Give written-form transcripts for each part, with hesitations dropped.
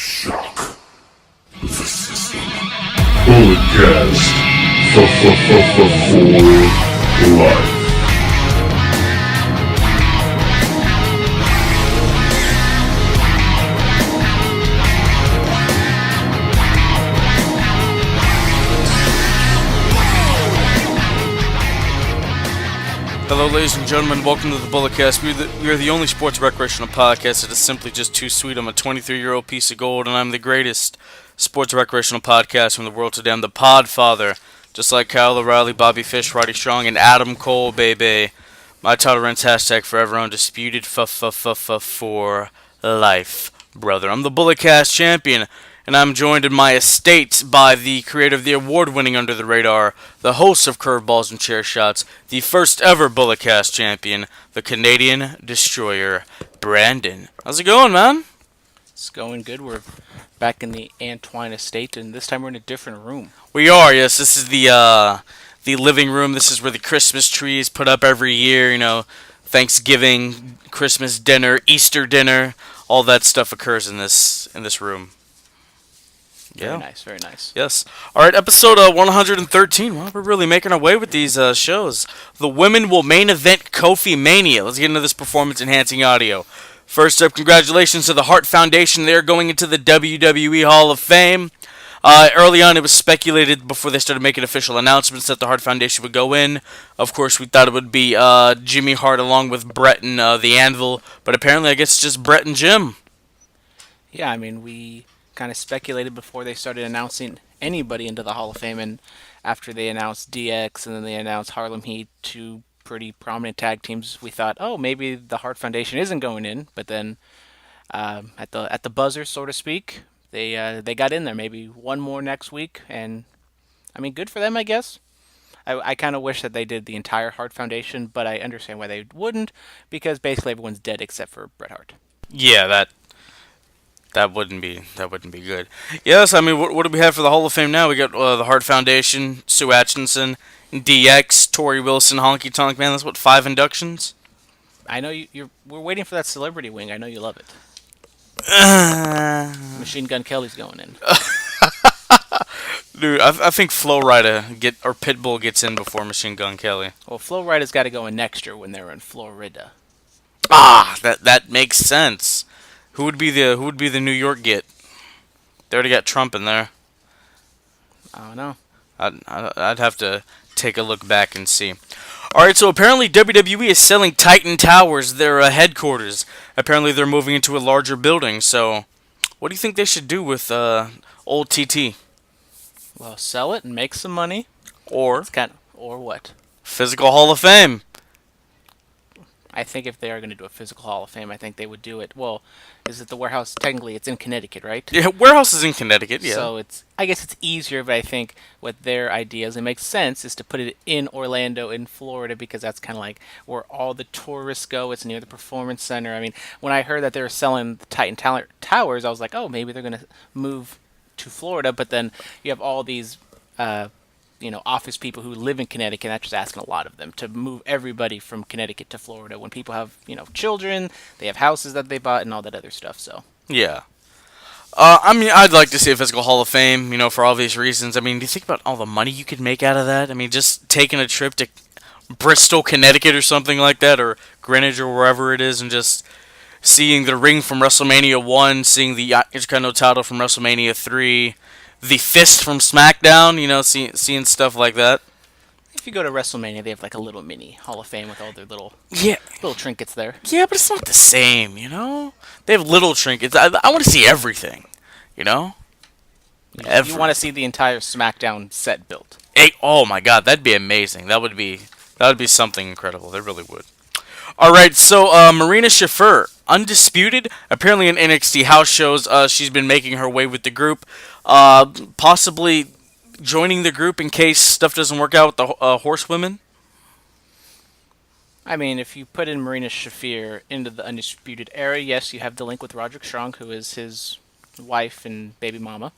Shock the system. Bulletcast for life. Hello, ladies and gentlemen. Welcome to the Bulletcast. We are the only sports recreational podcast that is simply just too sweet. I'm a 23-year-old piece of gold, and I'm the greatest sports recreational podcast from the world today. I'm the Podfather, just like Kyle O'Reilly, Bobby Fish, Roddy Strong, and Adam Cole, baby. My tolerance hashtag forever undisputed for life, brother. I'm the Bulletcast champion, and I'm joined in my estate by the creator of the award-winning Under the Radar, the host of Curveballs and Chair Shots, the first ever Bulletcast champion, the Canadian Destroyer, Brandon. How's it going, man? It's going good. We're back in the Antoine estate, and this time we're in a different room. We are, yes. This is the living room. This is where the Christmas tree is put up every year. You know, Thanksgiving, Christmas dinner, Easter dinner, all that stuff occurs in this room. Very nice, very nice. Yes. All right, episode 113. Well, we're really making our way with these shows. The women will main event KofiMania. Let's get into this performance-enhancing audio. First up, congratulations to the Hart Foundation. They're going into the WWE Hall of Fame. Early on, it was speculated before they started making official announcements that the Hart Foundation would go in. Of course, we thought it would be Jimmy Hart along with Bret and the Anvil, but apparently I guess it's just Bret and Jim. Yeah, I mean, we kind of speculated before they started announcing anybody into the Hall of Fame, and after they announced DX and then they announced Harlem Heat, two pretty prominent tag teams, we thought, oh, maybe the Hart Foundation isn't going in, but then at the buzzer, so to speak, they got in there. Maybe one more next week, and I mean, good for them, I guess. I kind of wish that they did the entire Hart Foundation, but I understand why they wouldn't, because basically everyone's dead except for Bret Hart. Yeah, that wouldn't be good. Yes, I mean, what do we have for the Hall of Fame now? We got the Hart Foundation, Sue Atchison, DX, Tori Wilson, Honky Tonk Man. That's 5 inductions. I know we're waiting for that celebrity wing. I know you love it. Machine Gun Kelly's going in. Dude, I think Flo Rida or Pitbull gets in before Machine Gun Kelly. Well, Flo Rida's got to go in next year when they're in Florida. That makes sense. Who would be the New York get? They already got Trump in there. I don't know. I'd have to take a look back and see. All right, so apparently WWE is selling Titan Towers, their headquarters. Apparently they're moving into a larger building. So, what do you think they should do with old TT? Well, sell it and make some money. Or what? Physical Hall of Fame. I think if they are going to do a physical Hall of Fame, I think they would do it. Well, is it the warehouse? Technically, it's in Connecticut, right? Yeah, warehouse is in Connecticut, yeah. So I guess it's easier, but I think with their ideas, it makes sense is to put it in Orlando, in Florida, because that's kind of like where all the tourists go. It's near the Performance Center. I mean, when I heard that they were selling the Titan Towers, I was like, oh, maybe they're going to move to Florida. But then you have all these office people who live in Connecticut. That's just asking a lot of them to move everybody from Connecticut to Florida when people have, children, they have houses that they bought and all that other stuff, so. Yeah. I mean, I'd like to see a physical Hall of Fame, for obvious reasons. I mean, do you think about all the money you could make out of that? I mean, just taking a trip to Bristol, Connecticut or something like that, or Greenwich or wherever it is, and just seeing the ring from WrestleMania 1, seeing the Intercontinental title from WrestleMania 3, the fist from Smackdown, seeing stuff like that. If you go to WrestleMania, they have like a little mini Hall of Fame with all their little trinkets there. Yeah, but it's not the same, They have little trinkets. I want to see everything, You want to see the entire Smackdown set built. Hey, oh my God, that'd be amazing. That would be something incredible. They really would. All right, so Marina Schaefer, undisputed, apparently in NXT house shows, she's been making her way with the group, possibly joining the group in case stuff doesn't work out with the horsewomen. I mean, if you put in Marina Schaefer into the Undisputed Era, yes, you have the link with Roderick Strong, who is his wife and baby mama.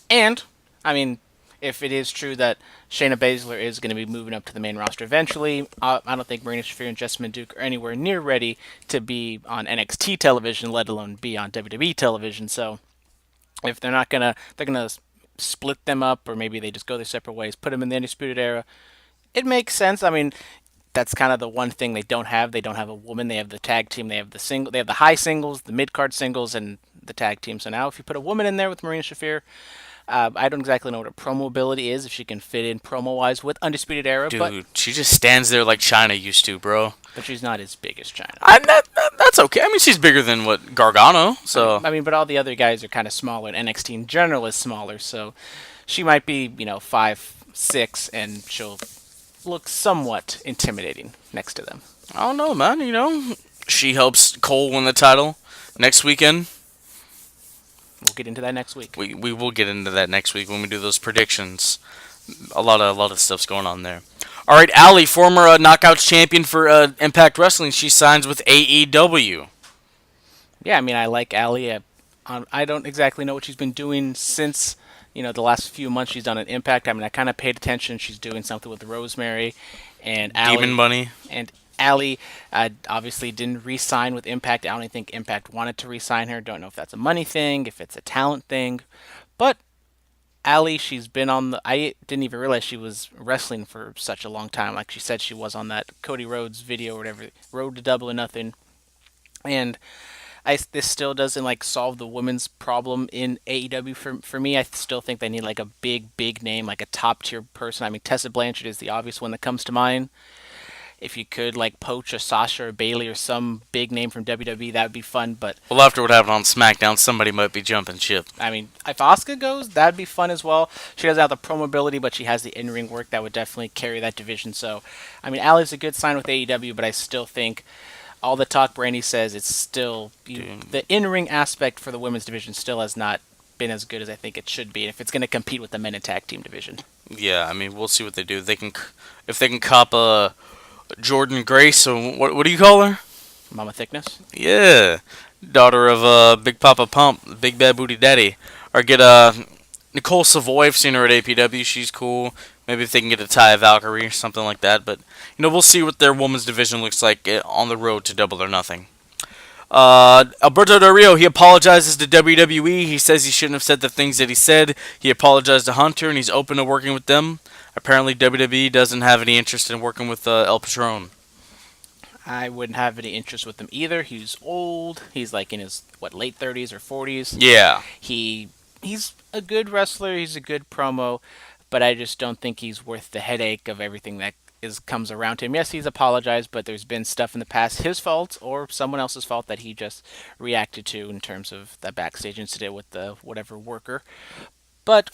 And, I mean, if it is true that Shayna Baszler is going to be moving up to the main roster eventually, I don't think Marina Schaefer and Jessamine Duke are anywhere near ready to be on NXT television, let alone be on WWE television. So, If they're gonna split them up, or maybe they just go their separate ways, put them in the Undisputed Era. It makes sense. I mean, that's kind of the one thing they don't have. They don't have a woman. They have the tag team. They have the single. They have the high singles, the mid card singles, and the tag team. So now, if you put a woman in there with Marina Schaefer, I don't exactly know what her promo ability is, if she can fit in promo wise with Undisputed Era. Dude, she just stands there like China used to, bro. But she's not as big as China. That's okay. I mean, she's bigger than what Gargano. So I mean, but all the other guys are kind of smaller, and NXT in general is smaller. So she might be, 5'6", and she'll look somewhat intimidating next to them. I don't know, man. She helps Cole win the title next weekend. We'll get into that next week. We will get into that next week when we do those predictions. A lot of stuff's going on there. All right, Allie, former Knockouts champion for Impact Wrestling, she signs with AEW. Yeah, I mean, I like Allie. I don't exactly know what she's been doing since, the last few months she's done an Impact. I mean, I kind of paid attention. She's doing something with Rosemary and Allie. Demon Bunny. And Allie obviously didn't re-sign with Impact. I don't even think Impact wanted to re-sign her. Don't know if that's a money thing, if it's a talent thing. But Allie, she's been on I didn't even realize she was wrestling for such a long time. Like she said, she was on that Cody Rhodes video or whatever, Road to Double or Nothing. And this still doesn't solve the women's problem in AEW for me. I still think they need a big name, like a top tier person. I mean, Tessa Blanchard is the obvious one that comes to mind. If you could poach a Sasha or Bailey or some big name from WWE, that would be fun. But well, after what happened on SmackDown, somebody might be jumping ship. I mean, if Asuka goes, that'd be fun as well. She doesn't have the promo ability, but she has the in-ring work that would definitely carry that division. So, I mean, Allie's a good sign with AEW, but I still think all the talk Brandy says, it's still the in-ring aspect for the women's division still has not been as good as I think it should be. If it's going to compete with the men and tag team division. Yeah, I mean, we'll see what they do. If they can cop a Jordan Grace, or what do you call her? Mama Thickness? Yeah. Daughter of Big Papa Pump, Big Bad Booty Daddy. Or get Nicole Savoy. I've seen her at APW. She's cool. Maybe if they can get a Taya Valkyrie or something like that. But, we'll see what their women's division looks like on the road to Double or Nothing. Alberto Del Rio, he apologizes to WWE. He says he shouldn't have said the things that he said. He apologized to Hunter, and he's open to working with them. Apparently, WWE doesn't have any interest in working with El Patron. I wouldn't have any interest with him either. He's old. He's in his, late 30s or 40s. Yeah. He's a good wrestler. He's a good promo. But I just don't think he's worth the headache of everything that comes around him. Yes, he's apologized, but there's been stuff in the past, his fault or someone else's fault, that he just reacted to in terms of that backstage incident with the whatever worker. But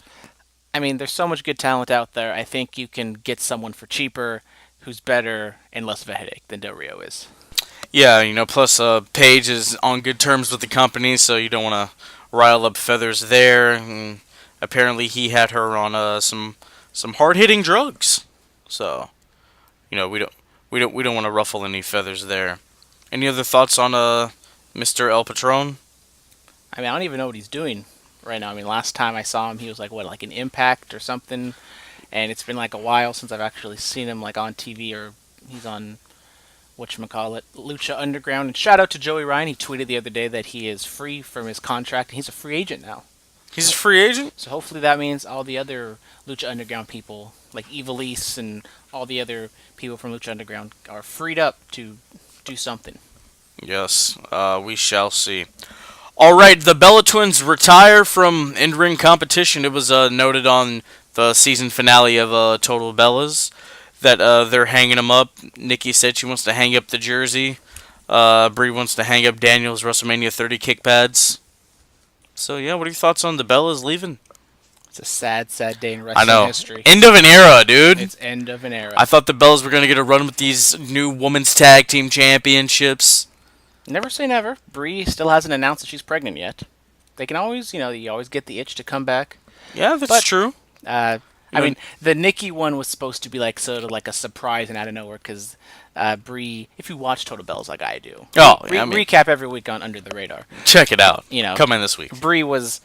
I mean, there's so much good talent out there. I think you can get someone for cheaper who's better and less of a headache than Del Rio is. Yeah, plus Paige is on good terms with the company, so you don't want to rile up feathers there. And apparently, he had her on some hard-hitting drugs, so we don't want to ruffle any feathers there. Any other thoughts on Mr. El Patron? I mean, I don't even know what he's doing right now. I mean, last time I saw him, he was like an Impact or something, and it's been a while since I've actually seen him on TV, or he's on whatchamacallit, Lucha Underground. And shout out to Joey Ryan. He tweeted the other day that he is free from his contract, and he's a free agent now. He's a free agent? So hopefully that means all the other Lucha Underground people, like Ivelisse and all the other people from Lucha Underground, are freed up to do something. Yes, we shall see. All right, the Bella Twins retire from in-ring competition. It was noted on the season finale of Total Bellas that they're hanging them up. Nikki said she wants to hang up the jersey. Brie wants to hang up Daniel's WrestleMania 30 kick pads. So, yeah, what are your thoughts on the Bellas leaving? It's a sad, sad day in wrestling history. End of an era, dude. It's end of an era. I thought the Bellas were going to get a run with these new women's tag team championships. Never say never. Brie still hasn't announced that she's pregnant yet. They can always, you always get the itch to come back. Yeah, that's true. I mean, the Nikki one was supposed to be sort of a surprise and out of nowhere, because Brie, if you watch Total Bellas like I do, recap every week on Under the Radar. Check it out. Come in this week. Brie was,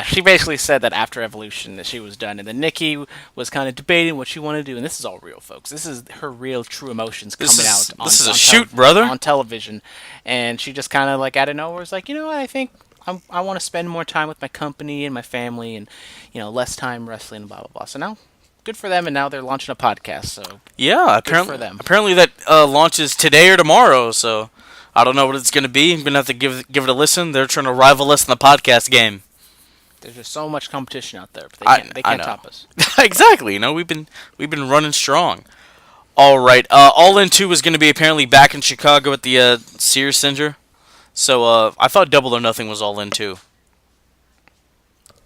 she basically said that after Evolution that she was done, and then Nikki was kind of debating what she wanted to do, and this is all real, folks. This is her real, true emotions coming out. This is a shoot, brother. On television, and she just kind of out of nowhere was like, I think I want to spend more time with my company and my family, and less time wrestling and blah blah blah. So now, good for them, and now they're launching a podcast. So Yeah, good for them. apparently that launches today or tomorrow. So I don't know what it's going to be. I'm going to have to give it a listen. They're trying to rival us in the podcast game. There's just so much competition out there, but they I can't know. top us. Exactly. We've been running strong. All right. All In 2 is going to be apparently back in Chicago at the Sears Center. So I thought Double or Nothing was All In 2.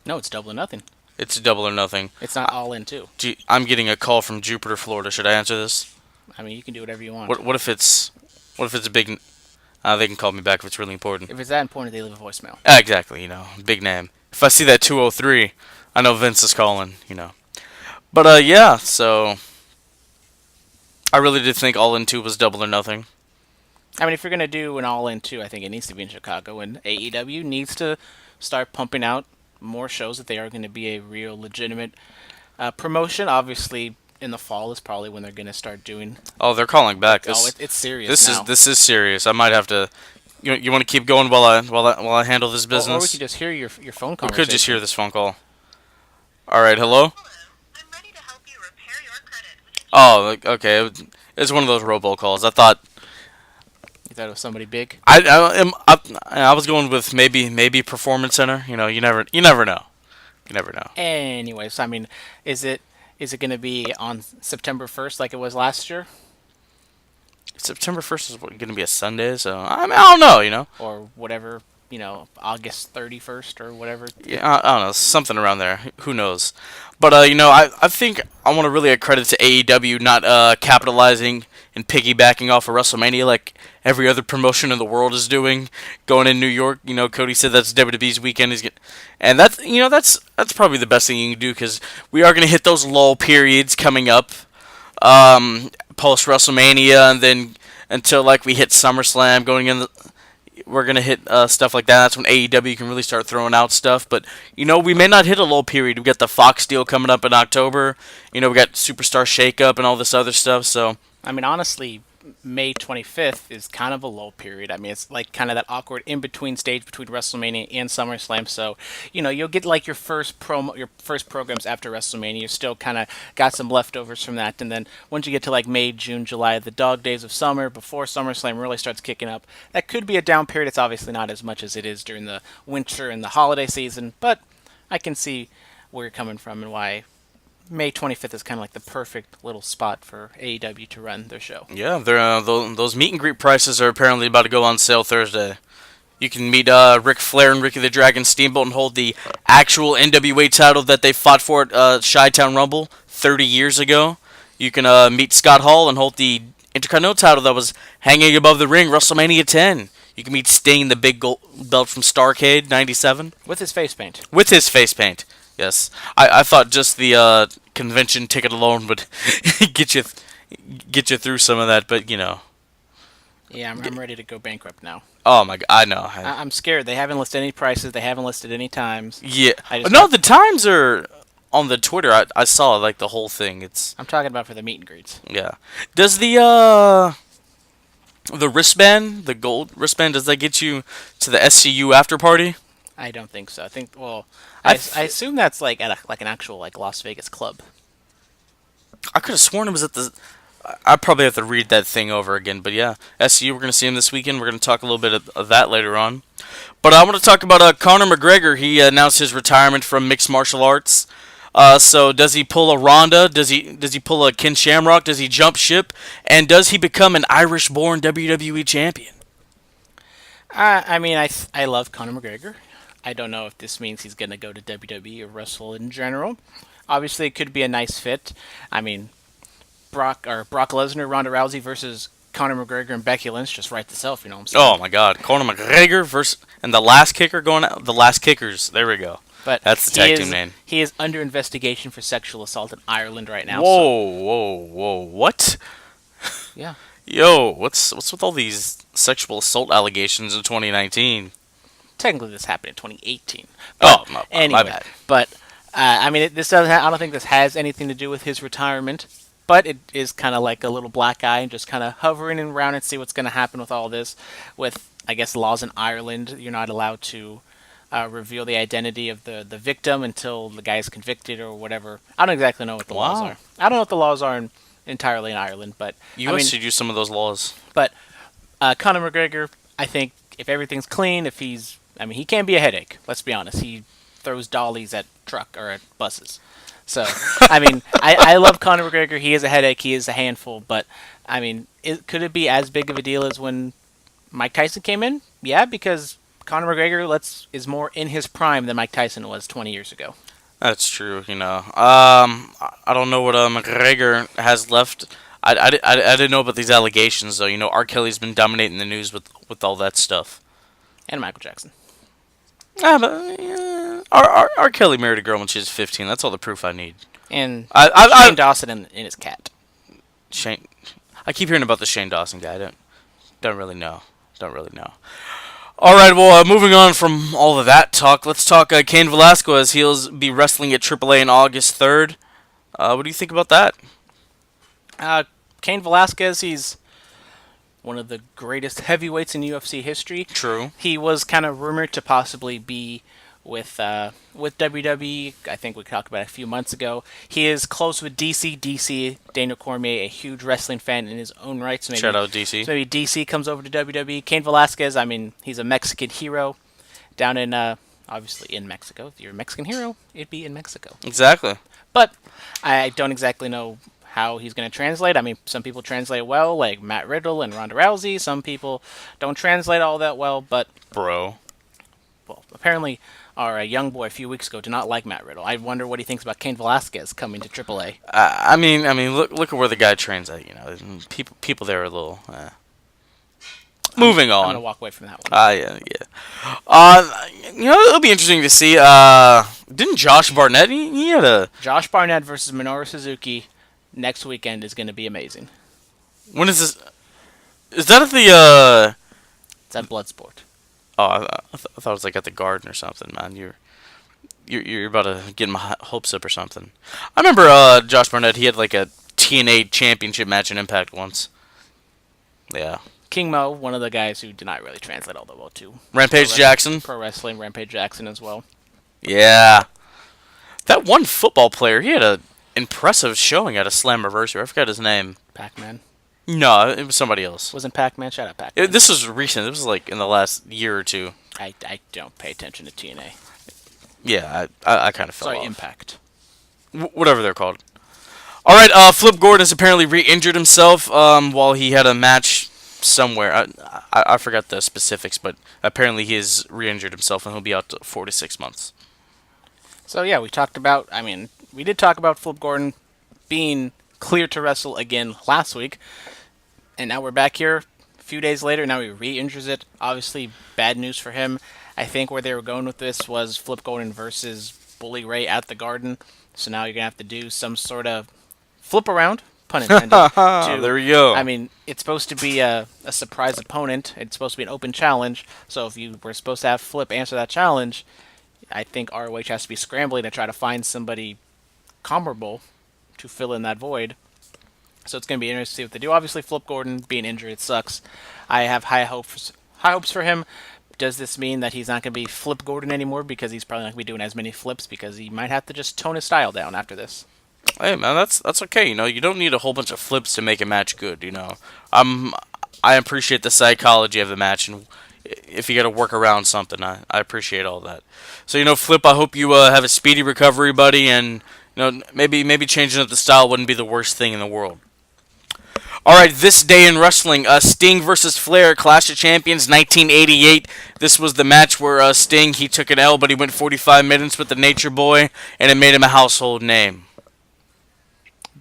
No, it's Double or Nothing. It's Double or Nothing. It's not All In 2. I'm getting a call from Jupiter, Florida. Should I answer this? I mean, you can do whatever you want. What if it's a big? They can call me back if it's really important. If it's that important, they leave a voicemail. Exactly. Big name. If I see that 203, I know Vince is calling. But yeah. So I really did think All In 2 was Double or Nothing. I mean, if you're going to do an All In 2, I think it needs to be in Chicago, and AEW needs to start pumping out more shows that they are going to be a real legitimate promotion. Obviously, in the fall is probably when they're going to start doing. Oh, they're calling back. It's serious now. This is serious. I might have to. You want to keep going while I handle this business? Or we could just hear your phone conversation. We could just hear this phone call. All right, hello. I'm ready to help you repair your credit. Oh, okay. It's one of those robocalls. I thought. You thought it was somebody big? I was going with maybe Performance Center. You never know. You never know. Anyways, I mean, is it going to be on September 1st like it was last year? September 1st is going to be a Sunday, so I don't know. Or whatever, August 31st or whatever. Yeah, I don't know, something around there. Who knows? But I think I want to really credit to AEW not capitalizing and piggybacking off of WrestleMania like every other promotion in the world is doing. Going in New York, Cody said that's WWE's weekend. And that's probably the best thing you can do because we are going to hit those lull periods coming up, post WrestleMania, and then until we hit SummerSlam going in. We're going to hit stuff like that. That's when AEW can really start throwing out stuff. But, we may not hit a lull period. We got the Fox deal coming up in October. We got Superstar Shakeup and all this other stuff. So, I mean, honestly, May 25th is kind of a lull period. I mean, it's like kind of that awkward in-between stage between WrestleMania and SummerSlam. So, you'll get your first programs after WrestleMania. You've still kind of got some leftovers from that. And then once you get to May, June, July, the dog days of summer, before SummerSlam really starts kicking up, that could be a down period. It's obviously not as much as it is during the winter and the holiday season, but I can see where you're coming from and why May 25th is kind of the perfect little spot for AEW to run their show. yeah, those meet and greet prices are apparently about to go on sale Thursday. You can meet Ric Flair and Ricky the Dragon Steamboat and hold the actual NWA title that they fought for at Chi-Town Rumble 30 years ago. You can meet Scott Hall and hold the Intercontinental title that was hanging above the ring WrestleMania 10. You can meet Sting, the big gold belt from Starrcade 97. With his face paint. Yes, I thought just the convention ticket alone would get you through some of that, but Yeah, I'm ready to go bankrupt now. Oh my god, I know. I'm scared. They haven't listed any prices. They haven't listed any times. Yeah, the times are on the Twitter. I saw the whole thing. I'm talking about for the meet and greets. Yeah. Does the wristband, the gold wristband, does that get you to the SCU after party? I don't think so. I assume that's at an actual Las Vegas club. I could have sworn it was at the. I probably have to read that thing over again, but yeah, SCU. We're gonna see him this weekend. We're gonna talk a little bit of that later on. But I want to talk about Conor McGregor. He announced his retirement from mixed martial arts. So does he pull a Ronda? Does he pull a Ken Shamrock? Does he jump ship? And does he become an Irish-born WWE champion? I mean, I love Conor McGregor. I don't know if this means he's going to go to WWE or wrestle in general. Obviously, it could be a nice fit. I mean, Brock Lesnar, Ronda Rousey versus Conor McGregor and Becky Lynch just writes itself, you know what I'm saying? Oh my God, Conor McGregor versus the last kicker going out. The last kickers. There we go. But that's the tag team name. He is under investigation for sexual assault in Ireland right now. Whoa, what? Yeah. Yo, what's with all these sexual assault allegations in 2019? Technically, this happened in 2018. Anyway, my bad. But I mean, this doesn't. I don't think this has anything to do with his retirement. But it is kind of like a little black eye and just kind of hovering around and see what's going to happen with all this. With, I guess, laws in Ireland, you're not allowed to reveal the identity of the victim until the guy's convicted or whatever. I don't exactly know what the laws Wow. are. I don't know what the laws are entirely in Ireland, but U.S. should use some of those laws. but Conor McGregor, I think if everything's clean, he can be a headache. Let's be honest. He throws dollies at truck or at buses. So, I love Conor McGregor. He is a headache. He is a handful. But, could it be as big of a deal as when Mike Tyson came in? Yeah, because Conor McGregor is more in his prime than Mike Tyson was 20 years ago. That's true, I don't know what McGregor has left. I didn't know about these allegations, though. R. Kelly's been dominating the news with all that stuff. And Michael Jackson. R. Kelly married a girl when she was 15. That's all the proof I need. And I Shane Dawson and his cat. Shane, I keep hearing about the Shane Dawson guy. I don't really know. All right, well, moving on from all of that talk, let's talk Cain Velasquez. He'll be wrestling at AAA on August 3rd. What do you think about that? Cain Velasquez, he's one of the greatest heavyweights in UFC history. True. He was kind of rumored to possibly be with WWE. I think we talked about it a few months ago. He is close with DC, Daniel Cormier, a huge wrestling fan in his own right. So maybe, Shout out DC. So maybe DC comes over to WWE. Cain Velasquez, he's a Mexican hero down in, obviously in Mexico. If you're a Mexican hero, it'd be in Mexico. Exactly. But I don't exactly know how he's going to translate. Some people translate well, like Matt Riddle and Ronda Rousey. Some people don't translate all that well, but... Bro. Well, apparently our young boy a few weeks ago did not like Matt Riddle. I wonder what he thinks about Cain Velasquez coming to AAA. Look at where the guy trains at. People there are a little. Moving on. I'm gonna walk away from that one. Yeah. It'll be interesting to see. Didn't Josh Barnett? He had a. Josh Barnett versus Minoru Suzuki next weekend is gonna be amazing. When is this? Is that at the? It's at Bloodsport. Oh, I thought it was like at the Garden or something, man. You're about to get my hopes up or something. I remember Josh Barnett. He had like a TNA championship match in Impact once. Yeah. King Mo, one of the guys who did not really translate all that well too. Rampage Jackson. Pro Wrestling, Rampage Jackson as well. Yeah. That one football player, he had a impressive showing at a Slammiversary. I forgot his name. Pac-Man. No, it was somebody else. Wasn't Pac-Man? Shut up, Pac-Man. This was recent. This was like in the last year or two. I don't pay attention to TNA. Yeah, I kind of fell off. Impact. Whatever they're called. All right, Flip Gordon has apparently re-injured himself while he had a match somewhere. I forgot the specifics, but apparently he has re-injured himself and he'll be out to 4 to 6 months. So yeah, we did talk about Flip Gordon being clear to wrestle again last week, and now we're back here a few days later. Now he re-injures it. Obviously, bad news for him. I think where they were going with this was Flip Gordon versus Bully Ray at the Garden. So now you're gonna have to do some sort of flip around, pun intended. There we go. It's supposed to be a surprise opponent. It's supposed to be an open challenge. So if you were supposed to have Flip answer that challenge, I think ROH has to be scrambling to try to find somebody comparable to fill in that void. So it's going to be interesting to see what they do. Obviously, Flip Gordon being injured, it sucks. I have high hopes for him. Does this mean that he's not going to be Flip Gordon anymore because he's probably not going to be doing as many flips because he might have to just tone his style down after this? Hey man, that's okay. You don't need a whole bunch of flips to make a match good. I appreciate the psychology of the match, and if you got to work around something, I appreciate all that. So Flip, I hope you have a speedy recovery, buddy, and maybe changing up the style wouldn't be the worst thing in the world. All right, this day in wrestling, Sting versus Flair, Clash of Champions, 1988. This was the match where Sting, he took an L, but he went 45 minutes with the Nature Boy, and it made him a household name.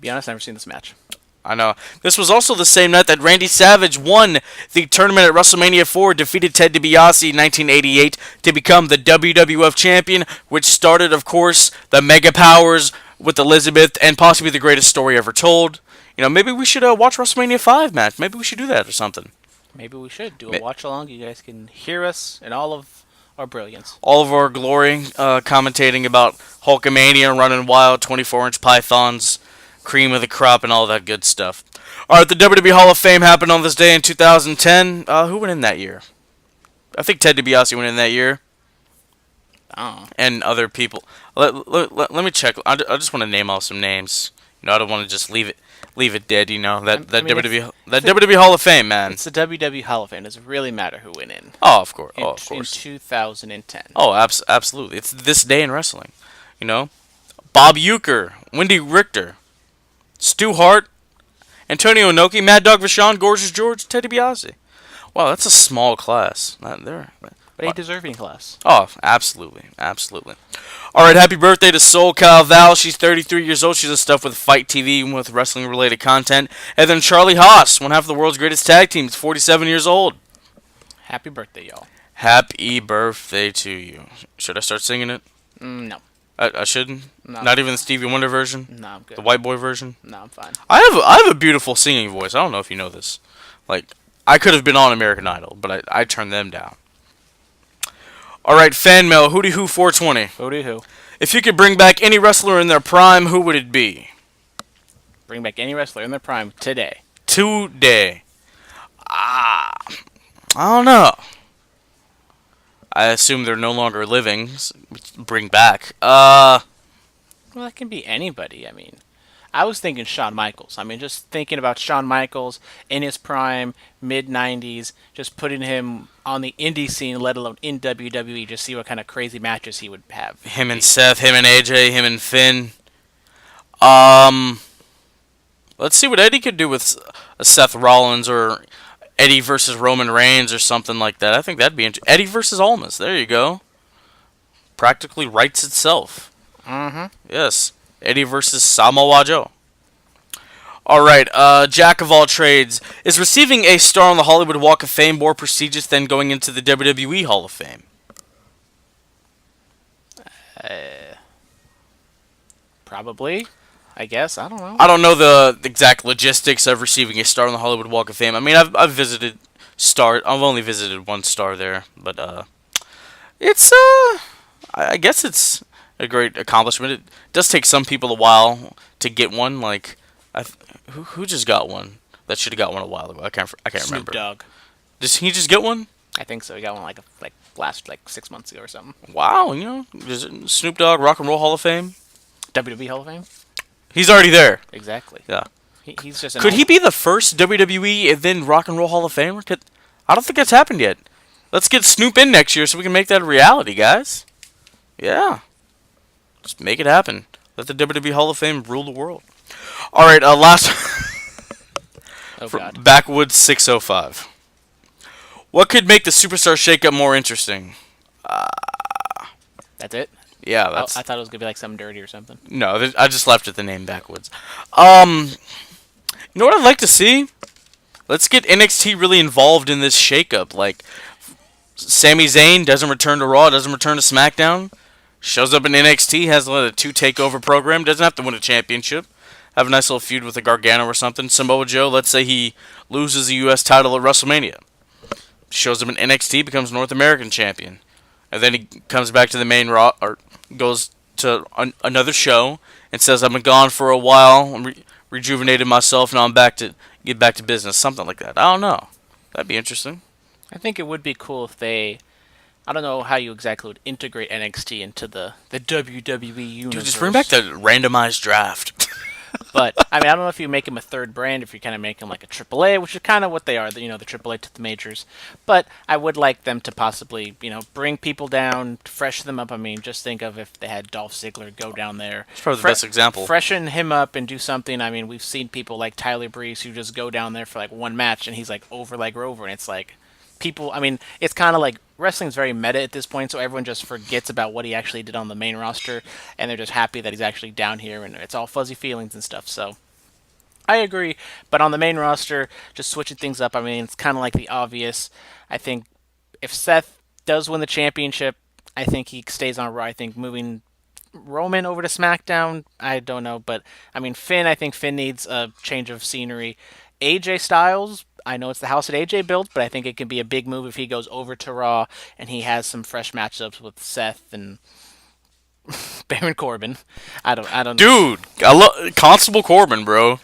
Be honest, I've never seen this match. I know. This was also the same night that Randy Savage won the tournament at WrestleMania 4, defeated Ted DiBiase in 1988 to become the WWF champion, which started, of course, the Mega Powers with Elizabeth, and possibly the greatest story ever told. Maybe we should watch WrestleMania 5 match. Maybe we should do that or something. Maybe we should do a watch along. You guys can hear us in all of our brilliance. All of our glory, commentating about Hulkamania, running wild, 24-inch pythons, cream of the crop, and all that good stuff. All right, the WWE Hall of Fame happened on this day in 2010. Who went in that year? I think Ted DiBiase went in that year. Oh. and other people. Let me check. I just want to name off some names. I don't want to just leave it dead. That I mean, WWE Hall of Fame, man. It's the WWE Hall of Fame. It doesn't really matter who went in. Oh, of course. In 2010. Oh, absolutely. It's this day in wrestling. Bob Uecker, Wendy Richter, Stu Hart, Antonio Inoki, Mad Dog Vachon, Gorgeous George, Teddy DiBiase. Wow, that's a small class. Not there. But a deserving class. Oh, absolutely. All right, happy birthday to SoulCal Val. She's 33 years old. She does stuff with Fight TV and with wrestling-related content. And then Charlie Haas, one half of the world's greatest tag teams, 47 years old. Happy birthday, y'all. Happy birthday to you. Should I start singing it? No. I shouldn't? No. Not even the Stevie Wonder version? No, I'm good. The white boy version? No, I'm fine. I have a beautiful singing voice. I don't know if you know this. I could have been on American Idol, but I turned them down. All right, fan mail. Hootie Who 420. Hootie Who. If you could bring back any wrestler in their prime, who would it be? Bring back any wrestler in their prime today. Today. I don't know. I assume they're no longer living. Bring back. Well, that can be anybody. I mean, I was thinking Shawn Michaels. I mean, just thinking about Shawn Michaels in his prime, mid-90s, just putting him on the indie scene, let alone in WWE, just see what kind of crazy matches he would have. Him and Seth, him and AJ, him and Finn. Let's see what Eddie could do with Seth Rollins or Eddie versus Roman Reigns or something like that. I think that'd be interesting. Eddie versus Almas. There you go. Practically writes itself. Mm-hmm. Yes. Eddie versus Samoa Joe. All right, Jack of all trades. Is receiving a star on the Hollywood Walk of Fame more prestigious than going into the WWE Hall of Fame? Probably. I guess. I don't know. I don't know the exact logistics of receiving a star on the Hollywood Walk of Fame. I mean, I've visited star. I've only visited one star there, but it's I guess it's a great accomplishment. It does take some people a while to get one. Like, who just got one? That should have got one a while ago. I can't remember. Snoop Dogg. Does he just get one? I think so. He got one like last 6 months ago or something. Wow, Snoop Dogg, Rock and Roll Hall of Fame. WWE Hall of Fame. He's already there. Exactly. Yeah. He's just. Could he be the first WWE and then Rock and Roll Hall of Famer? I don't think that's happened yet. Let's get Snoop in next year so we can make that a reality, guys. Yeah. Just make it happen. Let the WWE Hall of Fame rule the world. All right, last. Oh God. Backwoods 605. What could make the Superstar Shakeup more interesting? That's it. Yeah, that's. I thought it was gonna be like something dirty or something. No, I just left it the name Backwoods. You know what I'd like to see? Let's get NXT really involved in this shakeup. Like, Sami Zayn doesn't return to Raw, doesn't return to SmackDown, shows up in NXT, has a 2 takeover program, doesn't have to win a championship. Have a nice little feud with a Gargano or something. Samoa Joe, let's say he loses the U.S. title at WrestleMania. Shows up in NXT, becomes North American champion. And then he comes back to the main Raw, or goes to another show and says, I've been gone for a while, I'm rejuvenated myself, now I'm get back to business. Something like that. I don't know. That'd be interesting. I think it would be cool if they. I don't know how you exactly would integrate NXT into the WWE Universe. Dude, just bring back the randomized draft. But, I mean, I don't know if you make them a third brand, if you kind of make them like a AAA, which is kind of what they are, the AAA to the majors. But I would like them to possibly, bring people down, freshen them up. I mean, just think of if they had Dolph Ziggler go down there. It's probably the best example. Freshen him up and do something. I mean, we've seen people like Tyler Breeze who just go down there for like one match, and he's like over like Rover, and it's like people, I mean, it's kind of like wrestling's very meta at this point, so everyone just forgets about what he actually did on the main roster, and they're just happy that he's actually down here, and it's all fuzzy feelings and stuff. So I agree, but on the main roster, just switching things up, I mean, it's kind of like the obvious. I think if Seth does win the championship, I think he stays on Raw. I think moving Roman over to SmackDown, I don't know, but I mean, I think Finn needs a change of scenery. AJ Styles, I know it's the house that AJ built, but I think it can be a big move if he goes over to Raw and he has some fresh matchups with Seth and Baron Corbin. I don't. Dude, I love Constable Corbin, bro.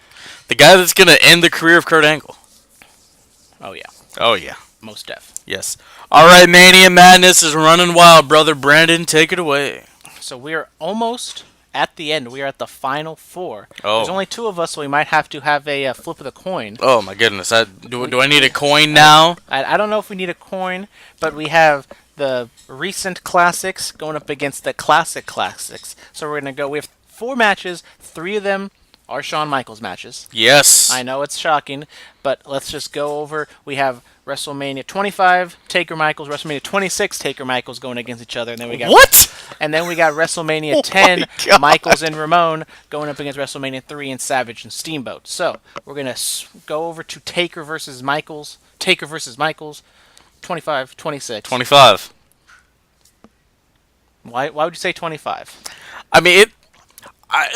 The guy that's gonna end the career of Kurt Angle. Oh yeah. Oh yeah. most def. Yes. All right, Mania Madness is running wild, brother. Brandon, take it away. So we are almost at the end. We are at the final four. Oh. There's only two of us, so we might have to have a flip of the coin. Oh, my goodness. Do I need a coin now? I don't know if we need a coin, but we have the recent classics going up against the classics. So we're going to go. We have 4 matches. 3 of them are Shawn Michaels matches. Yes. I know it's shocking, but let's just go over. We have WrestleMania 25, Taker Michaels, WrestleMania 26, Taker Michaels going against each other, and then we got What? And then we got WrestleMania Oh 10, my God. Michaels and Ramon going up against WrestleMania 3 and Savage and Steamboat. So we're gonna go over to Taker versus Michaels, 25, 26. 25. Why would you say 25? I mean,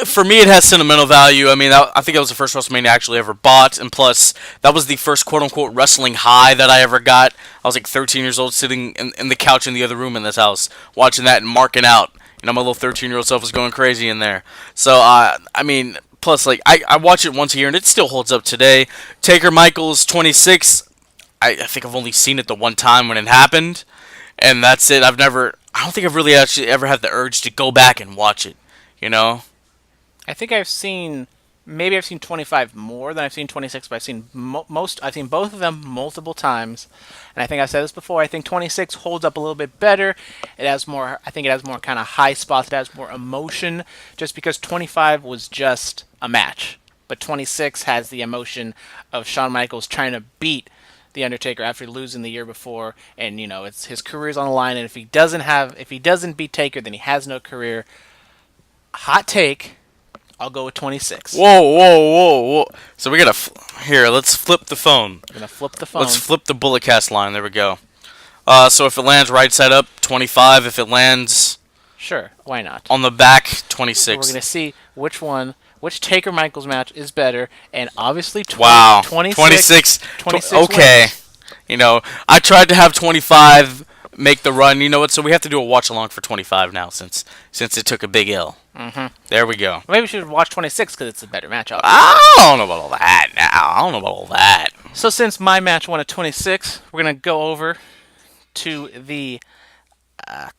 for me, it has sentimental value. I mean, I think that was the first WrestleMania I actually ever bought, and plus, that was the first quote-unquote wrestling high that I ever got. I was like 13 years old, sitting in the couch in the other room in this house, watching that and marking out. You know, my little 13-year-old self was going crazy in there. So, I mean, plus, like, I watch it once a year, and it still holds up today. Taker Michaels 26, I think I've only seen it the one time when it happened, and that's it. I don't think I've really actually ever had the urge to go back and watch it, you know? I think I've seen 25 more than I've seen 26, but I've seen I've seen both of them multiple times, and I think I've said this before. I think 26 holds up a little bit better. It has more. I think it has more kind of high spots. It has more emotion, just because 25 was just a match, but 26 has the emotion of Shawn Michaels trying to beat The Undertaker after losing the year before, and you know it's his career's on the line. And if he doesn't beat Taker, then he has no career. Hot take. I'll go with 26. Whoa. So we gotta... Here, let's flip the phone. I'm going to flip the phone. Let's flip the bullet cast line. There we go. So if it lands right side up, 25. If it lands... Sure, why not? On the back, 26. We're going to see which Taker Michaels match is better, and obviously 26. Okay. wins. You know, I tried to have 25 make the run. You know what? So we have to do a watch along for 25 now since it took a big L. Mm-hmm. There we go. Maybe we should watch 26 because it's a better match. Obviously. I don't know about all that now. I don't know about all that. So since my match won at 26, we're going to go over to the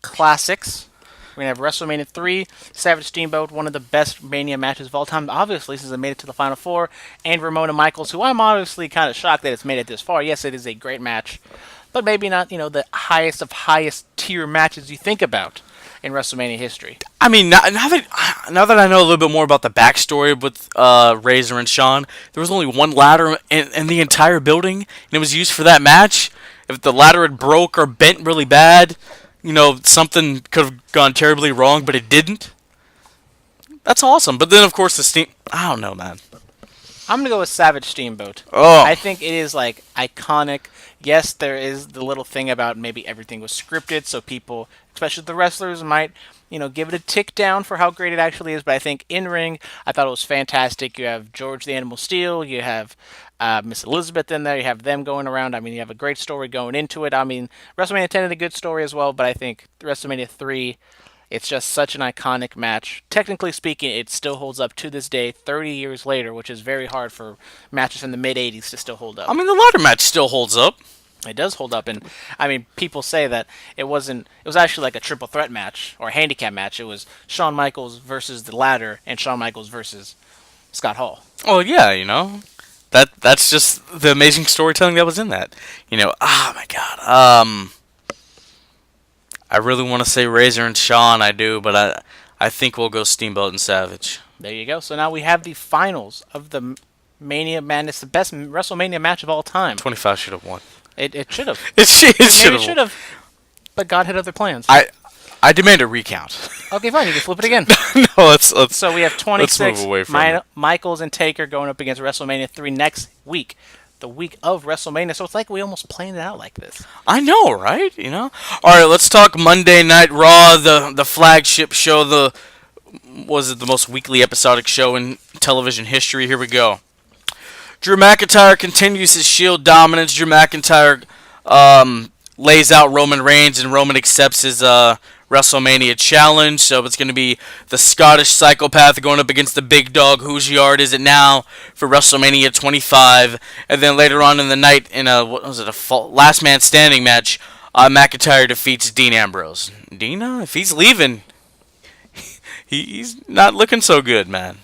classics. We're going to have WrestleMania 3, Savage Steamboat, one of the best Mania matches of all time, obviously, since it made it to the Final Four, and Ramona Michaels, who I'm obviously kind of shocked that it's made it this far. Yes, it is a great match, but maybe not, the highest of highest tier matches you think about in WrestleMania history. I mean, now that I know a little bit more about the backstory with Razor and Shawn, there was only one ladder in the entire building, and it was used for that match. If the ladder had broke or bent really bad, something could have gone terribly wrong, but it didn't. That's awesome. But then, of course, I don't know, man. I'm going to go with Savage Steamboat. Oh. I think it is, iconic. Yes, there is the little thing about maybe everything was scripted, so people, especially the wrestlers, might, give it a tick down for how great it actually is. But I think in-ring, I thought it was fantastic. You have George the Animal Steel. You have Miss Elizabeth in there. You have them going around. I mean, you have a great story going into it. I mean, WrestleMania 10 had a good story as well, but I think WrestleMania 3... it's just such an iconic match. Technically speaking, it still holds up to this day, 30 years later, which is very hard for matches in the mid-'80s to still hold up. I mean, the ladder match still holds up. It does hold up, and I mean, people say that it was actually like a triple threat match, or a handicap match. It was Shawn Michaels versus the ladder, and Shawn Michaels versus Scott Hall. Oh, yeah, That's just the amazing storytelling that was in that. Oh, my God. I really want to say Razor and Shawn, I do, but I think we'll go Steamboat and Savage. There you go. So now we have the finals of the Mania Madness, the best WrestleMania match of all time. 25 should have won. It should have. It should have. But God had other plans. I demand a recount. Okay, fine. You can flip it again. No, let's. So we have 26. Let's move away from it. Michaels and Taker going up against WrestleMania 3 next week. The week of WrestleMania, so it's like we almost planned it out like this. I know, right? All right, let's talk Monday Night Raw, the flagship show, the most weekly episodic show in television history. Here we go. Drew McIntyre continues his Shield dominance. Drew McIntyre lays out Roman Reigns, and Roman accepts his WrestleMania challenge. So it's going to be the Scottish Psychopath going up against the big dog. Whose yard is it now for WrestleMania 25? And then later on in the night, in a last man standing match, McIntyre defeats Dean Ambrose. Dina, if he's leaving, he's not looking so good, man.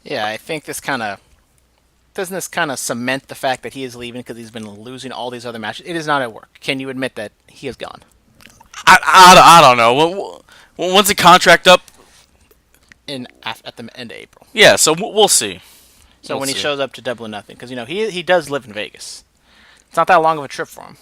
Yeah, I think doesn't this kind of cement the fact that he is leaving because he's been losing all these other matches? It is not at work. Can you admit that he is gone? I don't know. When's the contract up? At the end of April. Yeah, so we'll see. So when he shows up to Double or Nothing, because he does live in Vegas. It's not that long of a trip for him.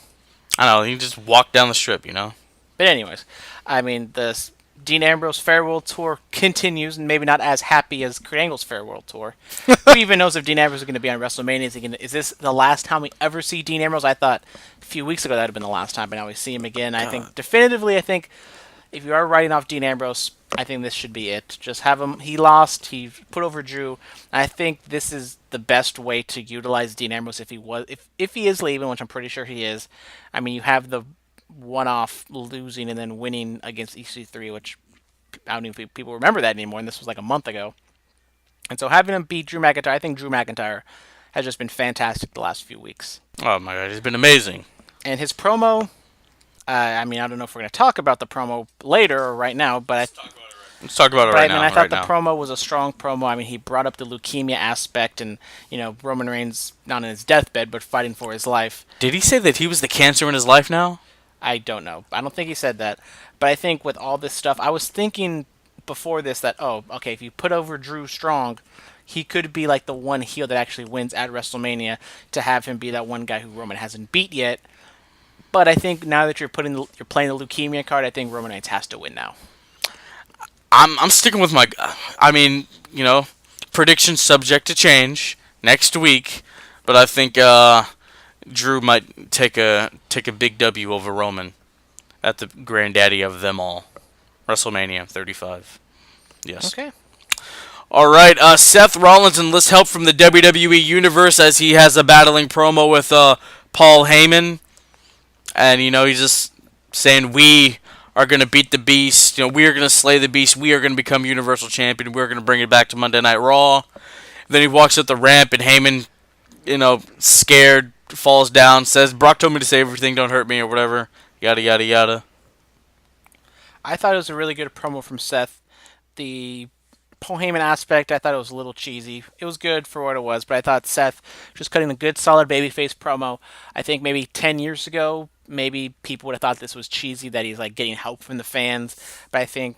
I know, he just walked down the strip, But anyways, I mean, the Dean Ambrose Farewell Tour continues, and maybe not as happy as Kurt Angle's Farewell Tour. Who even knows if Dean Ambrose is going to be on WrestleMania? Is this the last time we ever see Dean Ambrose? I thought a few weeks ago that would have been the last time, but now we see him again. I think definitively, if you are writing off Dean Ambrose, I think this should be it. Just have him. He lost. He put over Drew. And I think this is the best way to utilize Dean Ambrose if he is leaving, which I'm pretty sure he is. I mean, you have the one-off losing and then winning against EC3, which I don't even think people remember that anymore, and this was like a month ago. And so having him beat Drew McIntyre, I think Drew McIntyre has just been fantastic the last few weeks. Oh my God, he's been amazing. And his promo, I mean, I don't know if we're going to talk about the promo later or right now, but let's talk about it right now. I thought the promo was a strong promo. I mean, he brought up the leukemia aspect and, Roman Reigns not in his deathbed, but fighting for his life. Did he say that he was the cancer in his life now? I don't know. I don't think he said that. But I think with all this stuff, I was thinking before this that, if you put over Drew strong, he could be like the one heel that actually wins at WrestleMania, to have him be that one guy who Roman hasn't beat yet. But I think now that you're playing the leukemia card, I think Roman Reigns has to win now. I'm sticking with my. I mean, predictions subject to change next week, but I think Drew might take a big W over Roman at the Granddaddy of them all, WrestleMania 35. Yes. Okay. All right. Seth Rollins enlists help from the WWE Universe as he has a battling promo with Paul Heyman, and he's just saying we are going to beat the Beast. We are going to slay the Beast. We are going to become Universal Champion. We're going to bring it back to Monday Night Raw. Then he walks up the ramp, and Heyman, scared, falls down, says, "Brock told me to say everything, don't hurt me," or whatever. Yada, yada, yada. I thought it was a really good promo from Seth. The Paul Heyman aspect, I thought it was a little cheesy. It was good for what it was, but I thought Seth just cutting a good, solid babyface promo. I think maybe 10 years ago, maybe people would have thought this was cheesy, that he's like getting help from the fans. But I think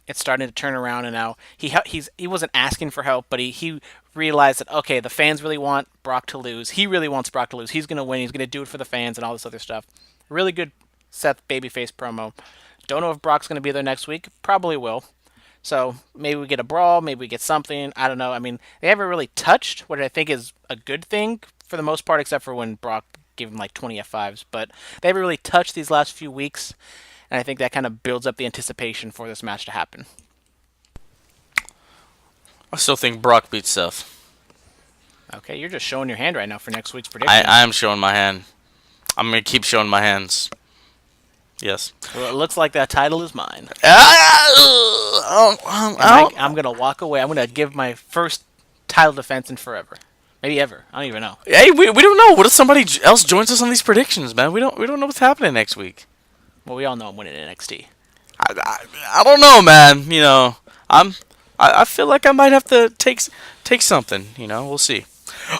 it's starting to turn around, and now he wasn't asking for help, but he realized that, okay, the fans really want Brock to lose. He really wants Brock to lose. He's going to win. He's going to do it for the fans and all this other stuff. Really good Seth babyface promo. Don't know if Brock's going to be there next week. Probably will. So maybe we get a brawl. Maybe we get something. I don't know. I mean, they haven't really touched, what I think is a good thing for the most part, except for when Brock gave him like 20 F5s. But they haven't really touched these last few weeks, and I think that kind of builds up the anticipation for this match to happen. I still think Brock beats Seth. Okay, you're just showing your hand right now for next week's prediction. I am showing my hand. I'm going to keep showing my hands. Yes. Well, it looks like that title is mine. I'm going to walk away. I'm going to give my first title defense in forever. Maybe ever. I don't even know. Hey, we don't know. What if somebody else joins us on these predictions, man? We don't know what's happening next week. Well, we all know I'm winning NXT. I don't know, man. I feel like I might have to take something. We'll see.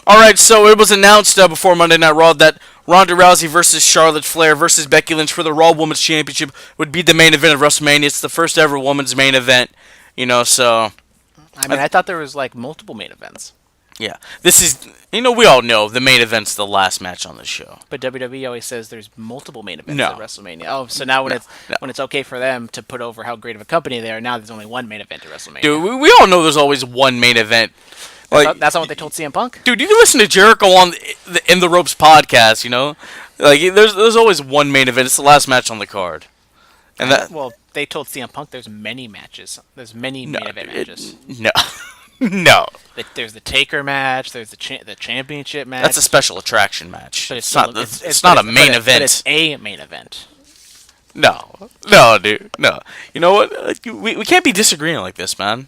All right, so it was announced before Monday Night Raw that Ronda Rousey versus Charlotte Flair versus Becky Lynch for the Raw Women's Championship would be the main event of WrestleMania. It's the first ever women's main event, so... I thought there was, multiple main events. Yeah. This is... we all know the main event's the last match on the show. But WWE always says there's multiple main events at WrestleMania. Oh, so now when it's okay for them to put over how great of a company they are, now there's only one main event at WrestleMania. Dude, we all know there's always one main event. That's not what they told CM Punk? Dude, you can listen to Jericho on the In the Ropes podcast, there's always one main event. It's the last match on the card. And they told CM Punk there's many matches. There's many main event matches. No. No. There's the Taker match. There's the championship match. That's a special attraction match. But it's not a main event. But it's a main event. No, dude, no. You know what? We can't be disagreeing like this, man.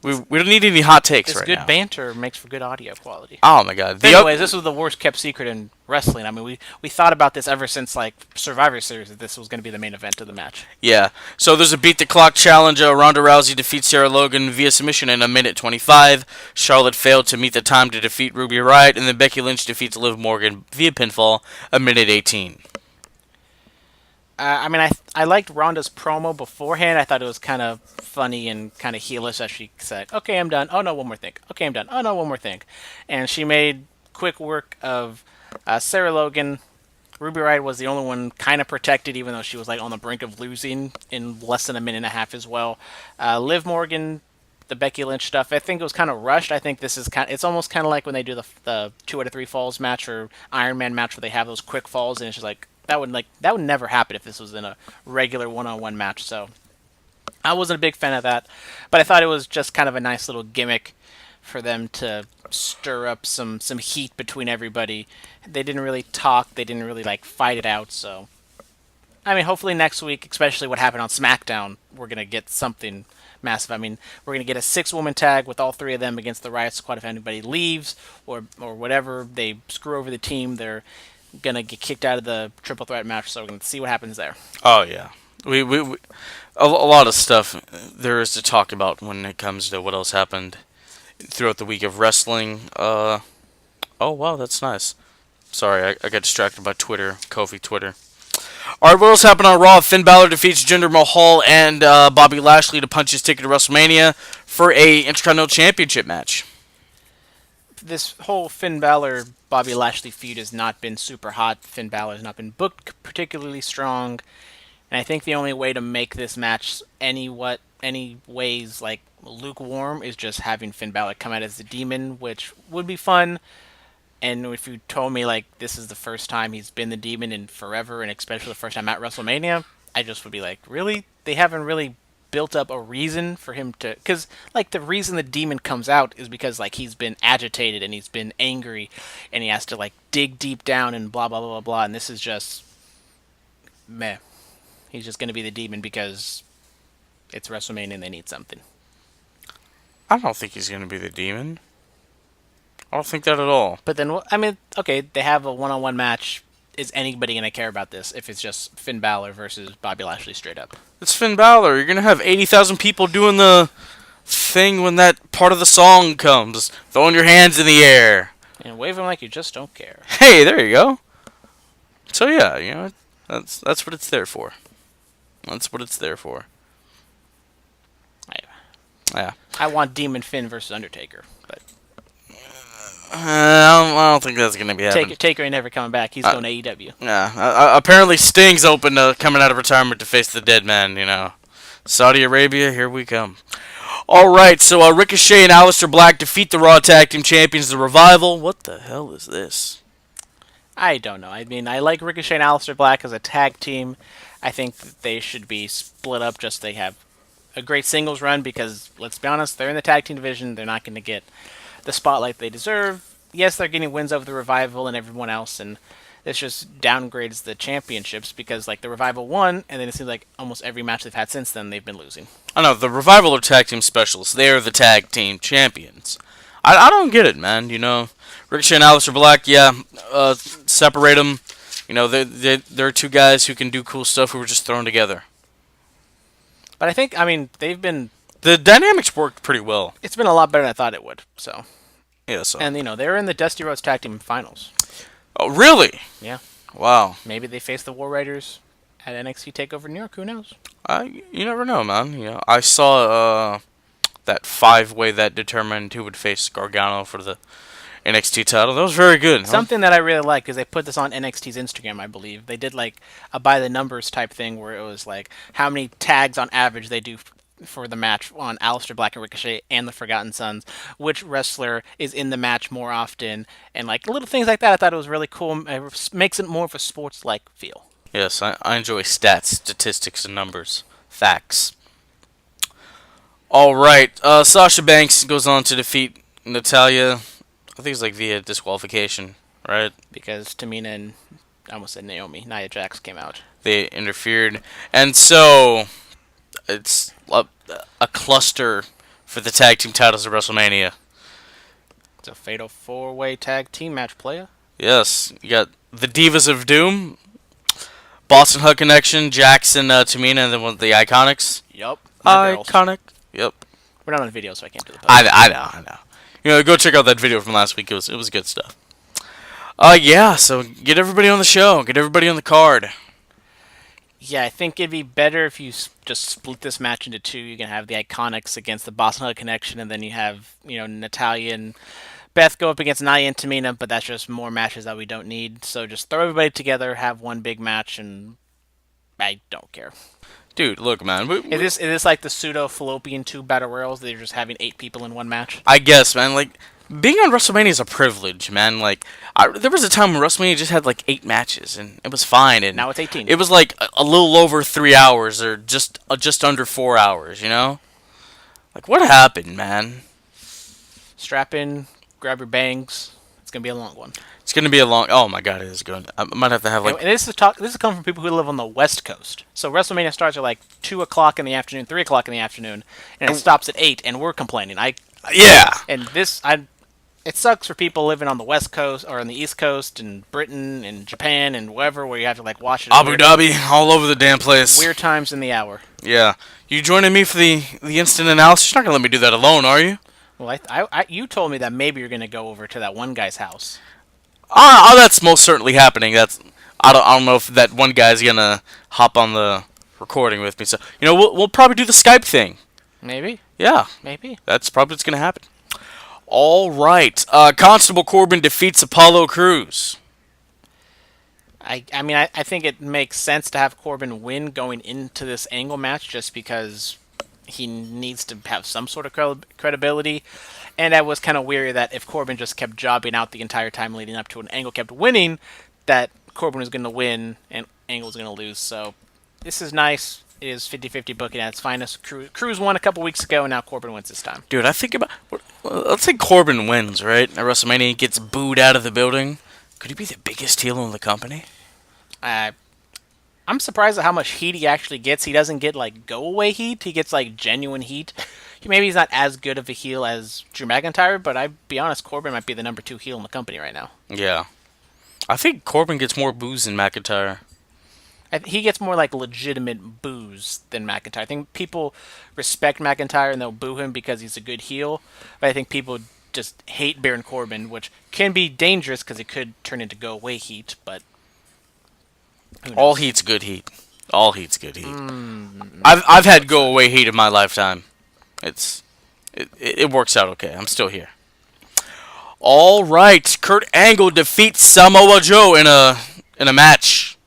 We don't need any hot takes This right good now. banter makes for good audio quality. Oh my god. Anyways, this was the worst kept secret in wrestling. I mean, we thought about this ever since like Survivor Series that this was going to be the main event of the match. Yeah. So there's a beat the clock challenge. Ronda Rousey defeats Sarah Logan via submission in a minute 25. Charlotte failed to meet the time to defeat Ruby Riott, and then Becky Lynch defeats Liv Morgan via pinfall a minute 18. I mean, I liked Ronda's promo beforehand. I thought it was kind of funny and kind of heelish as she said, "Okay, I'm done. Oh no, one more thing. Okay, I'm done. Oh no, one more thing." And she made quick work of Sarah Logan. Ruby Riott was the only one kind of protected, even though she was like on the brink of losing in less than a minute and a half as well. Liv Morgan, the Becky Lynch stuff, I think it was kind of rushed. I think this is it's almost kind of like when they do the 2 out of 3 falls match or Iron Man match where they have those quick falls, and it's just like that would never happen if this was in a regular one-on-one match. So I wasn't a big fan of that, but I thought it was just kind of a nice little gimmick for them to stir up some heat between everybody. They didn't really talk. They didn't really like fight it out. So I mean, hopefully next week, especially what happened on Smackdown, we're gonna get something massive. I mean, we're gonna get a 6-woman tag with all 3 of them against the Riott Squad. If anybody leaves or whatever, they screw over the team, they're gonna get kicked out of the triple threat match. So we're gonna see what happens there. Oh yeah. We a lot of stuff there is to talk about when it comes to what else happened throughout the week of wrestling. Oh wow, that's nice. Sorry, I got distracted by Twitter, Kofi Twitter. Alright, what else happened on Raw? Finn Balor defeats Jinder Mahal and Bobby Lashley to punch his ticket to WrestleMania for a Intercontinental Championship match. This whole Finn Balor Bobby Lashley feud has not been super hot. Finn Balor has not been booked particularly strong, and I think the only way to make this match any ways like lukewarm is just having Finn Balor come out as the Demon, which would be fun. And if you told me like this is the first time he's been the Demon in forever, and especially the first time at WrestleMania, I just would be like, really? They haven't really built up a reason for him to, because like the reason the Demon comes out is because like he's been agitated and he's been angry and he has to like dig deep down and blah blah blah blah blah, and this is just meh. He's just gonna be the Demon because it's WrestleMania and they need something. I don't think he's going to be the Demon. I don't think that at all. But then, I mean, okay, they have a one-on-one match. Is anybody going to care about this if it's just Finn Balor versus Bobby Lashley straight up? It's Finn Balor. You're going to have 80,000 people doing the thing when that part of the song comes. Throwing your hands in the air. And wave them like you just don't care. Hey, there you go. So yeah, you know, that's what it's there for. That's what it's there for. Yeah. I want Demon Finn versus Undertaker, but I don't think that's going to be happening. Taker ain't never coming back. He's going to AEW. Yeah. Apparently Sting's open to coming out of retirement to face the dead man, you know. Saudi Arabia, here we come. Alright, so Ricochet and Aleister Black defeat the Raw Tag Team Champions, the Revival. What the hell is this? I don't know. I mean, I like Ricochet and Aleister Black as a tag team. I think that they should be split up just so they have a great singles run because, let's be honest, they're in the tag team division. They're not going to get the spotlight they deserve. Yes, they're getting wins over the Revival and everyone else, and this just downgrades the championships because, like, the Revival won, and then it seems like almost every match they've had since then, they've been losing. I know, the Revival are tag team specialists. They are the tag team champions. I don't get it, man, you know. Ricochet and Aleister Black, yeah, separate them. You know, they're 2 guys who can do cool stuff who were just thrown together. But I think, I mean, they've been... The dynamics worked pretty well. It's been a lot better than I thought it would, so... Yeah, so... And, you know, they were in the Dusty Rhodes Tag Team Finals. Oh, really? Yeah. Wow. Maybe they face the War Raiders at NXT TakeOver New York, who knows? You never know, man. You know, I saw that 5-way that determined who would face Gargano for the NXT title. That was very good. Something that I really like is they put this on NXT's Instagram, I believe. They did like a by the numbers type thing where it was like how many tags on average they do for the match on Aleister Black and Ricochet and the Forgotten Sons, which wrestler is in the match more often, and like little things like that. I thought it was really cool. It makes it more of a sports-like feel. Yes, I enjoy stats, statistics, and numbers. Facts. Alright, Sasha Banks goes on to defeat Natalya. I think it's like via disqualification, right? Because Tamina and I almost said Naomi, Nia Jax came out. They interfered, and so it's a cluster for the tag team titles of WrestleMania. It's a fatal 4-way tag team match, player. Yes, you got the Divas of Doom, Boston Hug Connection, Jackson, Tamina, and then the Iconics. Yup. Iconic. Yep. We're not on video, so I can't do the post. I know. You know, go check out that video from last week. It was good stuff. Yeah. So get everybody on the show. Get everybody on the card. Yeah, I think it'd be better if you just split this match into two. You can have the Iconics against the Boston Hug Connection, and then you have, Natalya and Beth go up against Nia and Tamina, but that's just more matches that we don't need. So just throw everybody together, have one big match, and I don't care. Dude, look, man. Is this like the pseudo-fallopian tube battle royals? They're just having 8 people in one match? I guess, man. Like, being on WrestleMania is a privilege, man. Like, there was a time when WrestleMania just had like 8 matches, and it was fine. And now it's 18. It was like a little over 3 hours, or just under 4 hours. You know, like what happened, man? Strap in, grab your bangs. It's gonna be a long one. It's gonna be a long. Oh my god, it is good. I might have to have like. And this is coming from people who live on the West Coast. So WrestleMania starts at like 2:00 in the afternoon, 3:00 in the afternoon, and it stops at 8. And we're complaining. Yeah. And it sucks for people living on the West Coast or on the East Coast and Britain and Japan and wherever, where you have to like watch it. Abu Dhabi, all over the damn place. Weird times in the hour. Yeah. You joining me for the instant analysis? You're not gonna let me do that alone, are you? Well, you told me that maybe you're gonna go over to that one guy's house. That's most certainly happening. I don't know if that one guy's gonna hop on the recording with me. So we'll probably do the Skype thing. Maybe. Yeah. Maybe. That's probably what's gonna happen. All right. Constable Corbin defeats Apollo Crews. I mean, I think it makes sense to have Corbin win going into this Angle match just because he needs to have some sort of credibility. And I was kind of weary that if Corbin just kept jobbing out the entire time leading up to it and Angle kept winning, that Corbin was going to win and Angle was going to lose. So this is nice. It is 50-50 booking at its finest. Crews won a couple weeks ago, and now Corbin wins this time. Dude, let's say Corbin wins, right? At WrestleMania, he gets booed out of the building. Could he be the biggest heel in the company? I'm surprised at how much heat he actually gets. He doesn't get, like, go-away heat. He gets, like, genuine heat. Maybe he's not as good of a heel as Drew McIntyre, but I'd be honest, Corbin might be the number 2 heel in the company right now. Yeah. I think Corbin gets more boos than McIntyre. He gets more, like, legitimate boos than McIntyre. I think people respect McIntyre and they'll boo him because he's a good heel, but I think people just hate Baron Corbin, which can be dangerous because it could turn into go-away heat, but all heat's good heat. All heat's good heat. I've had go-away heat in my lifetime. It works out okay. I'm still here. All right, Kurt Angle defeats Samoa Joe in a match.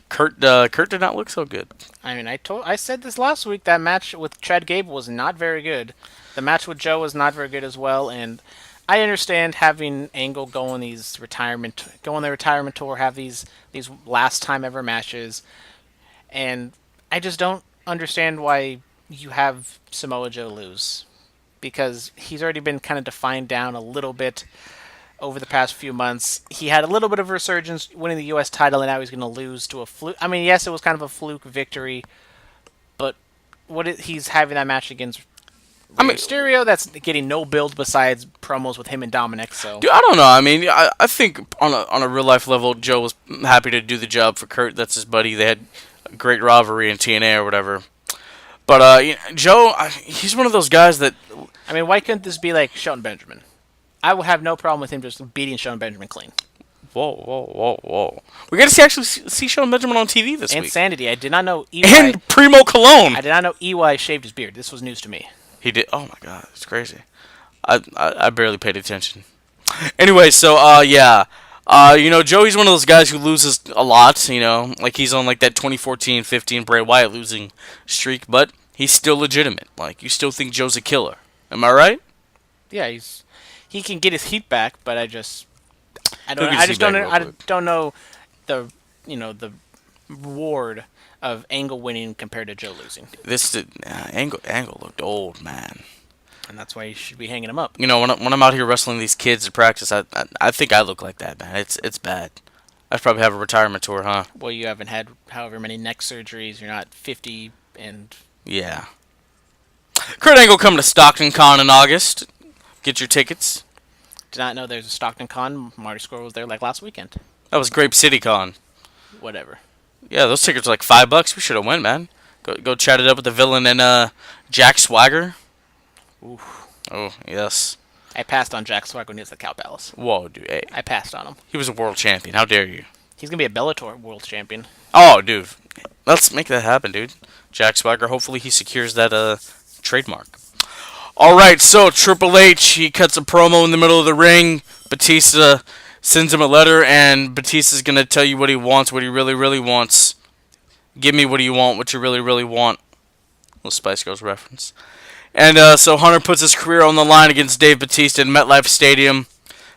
Kurt did not look so good. I mean, I said this last week. That match with Chad Gable was not very good. The match with Joe was not very good as well. And I understand having Angle go on their retirement tour, have these last time ever matches, and I just don't understand why you have Samoa Joe lose, because he's already been kind of defined down a little bit over the past few months. He had a little bit of a resurgence winning the U.S. title, and now he's going to lose to a fluke. I mean, yes, it was kind of a fluke victory, but he's having that match against Mysterio that's getting no build besides promos with him and Dominic. So dude, I don't know. I mean, I think on a real life level, Joe was happy to do the job for Kurt. That's his buddy. They had a great rivalry in TNA or whatever. But Joe, he's one of those guys that. I mean, why couldn't this be like Shelton Benjamin? I would have no problem with him just beating Shelton Benjamin clean. Whoa. We got to actually see Shelton Benjamin on TV this week. Insanity. I did not know EY. And Primo Cologne. I did not know EY shaved his beard. This was news to me. He did. Oh my god, it's crazy. I barely paid attention. Anyway, so Joey's one of those guys who loses a lot. Like he's on like that 2014-15 Bray Wyatt losing streak, but he's still legitimate. Like you still think Joe's a killer. Am I right? Yeah, he can get his heat back, but I don't know the reward of Angle winning compared to Joe losing. Angle looked old, man, and that's why you should be hanging him up. When I'm out here wrestling these kids at practice, I think I look like that, man. It's bad. I'd probably have a retirement tour, huh? Well, you haven't had however many neck surgeries. You're not 50 and... Yeah. Kurt Angle coming to Stockton Con in August. Get your tickets. Did not know there's a Stockton Con. Marty Scurll was there like last weekend. That was Grape City Con. Whatever. Yeah, those tickets were like $5. We should have went, man. Go chat it up with the villain and Jack Swagger. Oof. Oh, yes. I passed on Jack Swagger when he was at the Cow Palace. Whoa, dude. Hey. I passed on him. He was a world champion. How dare you? He's going to be a Bellator world champion. Oh, dude. Let's make that happen, dude. Jack Swagger, hopefully he secures that trademark. All right, so Triple H, he cuts a promo in the middle of the ring. Batista sends him a letter, and Batista's going to tell you what he wants, what he really, really wants. Give me what you want, what you really, really want. Little Spice Girls reference. And so Hunter puts his career on the line against Dave Batista in MetLife Stadium.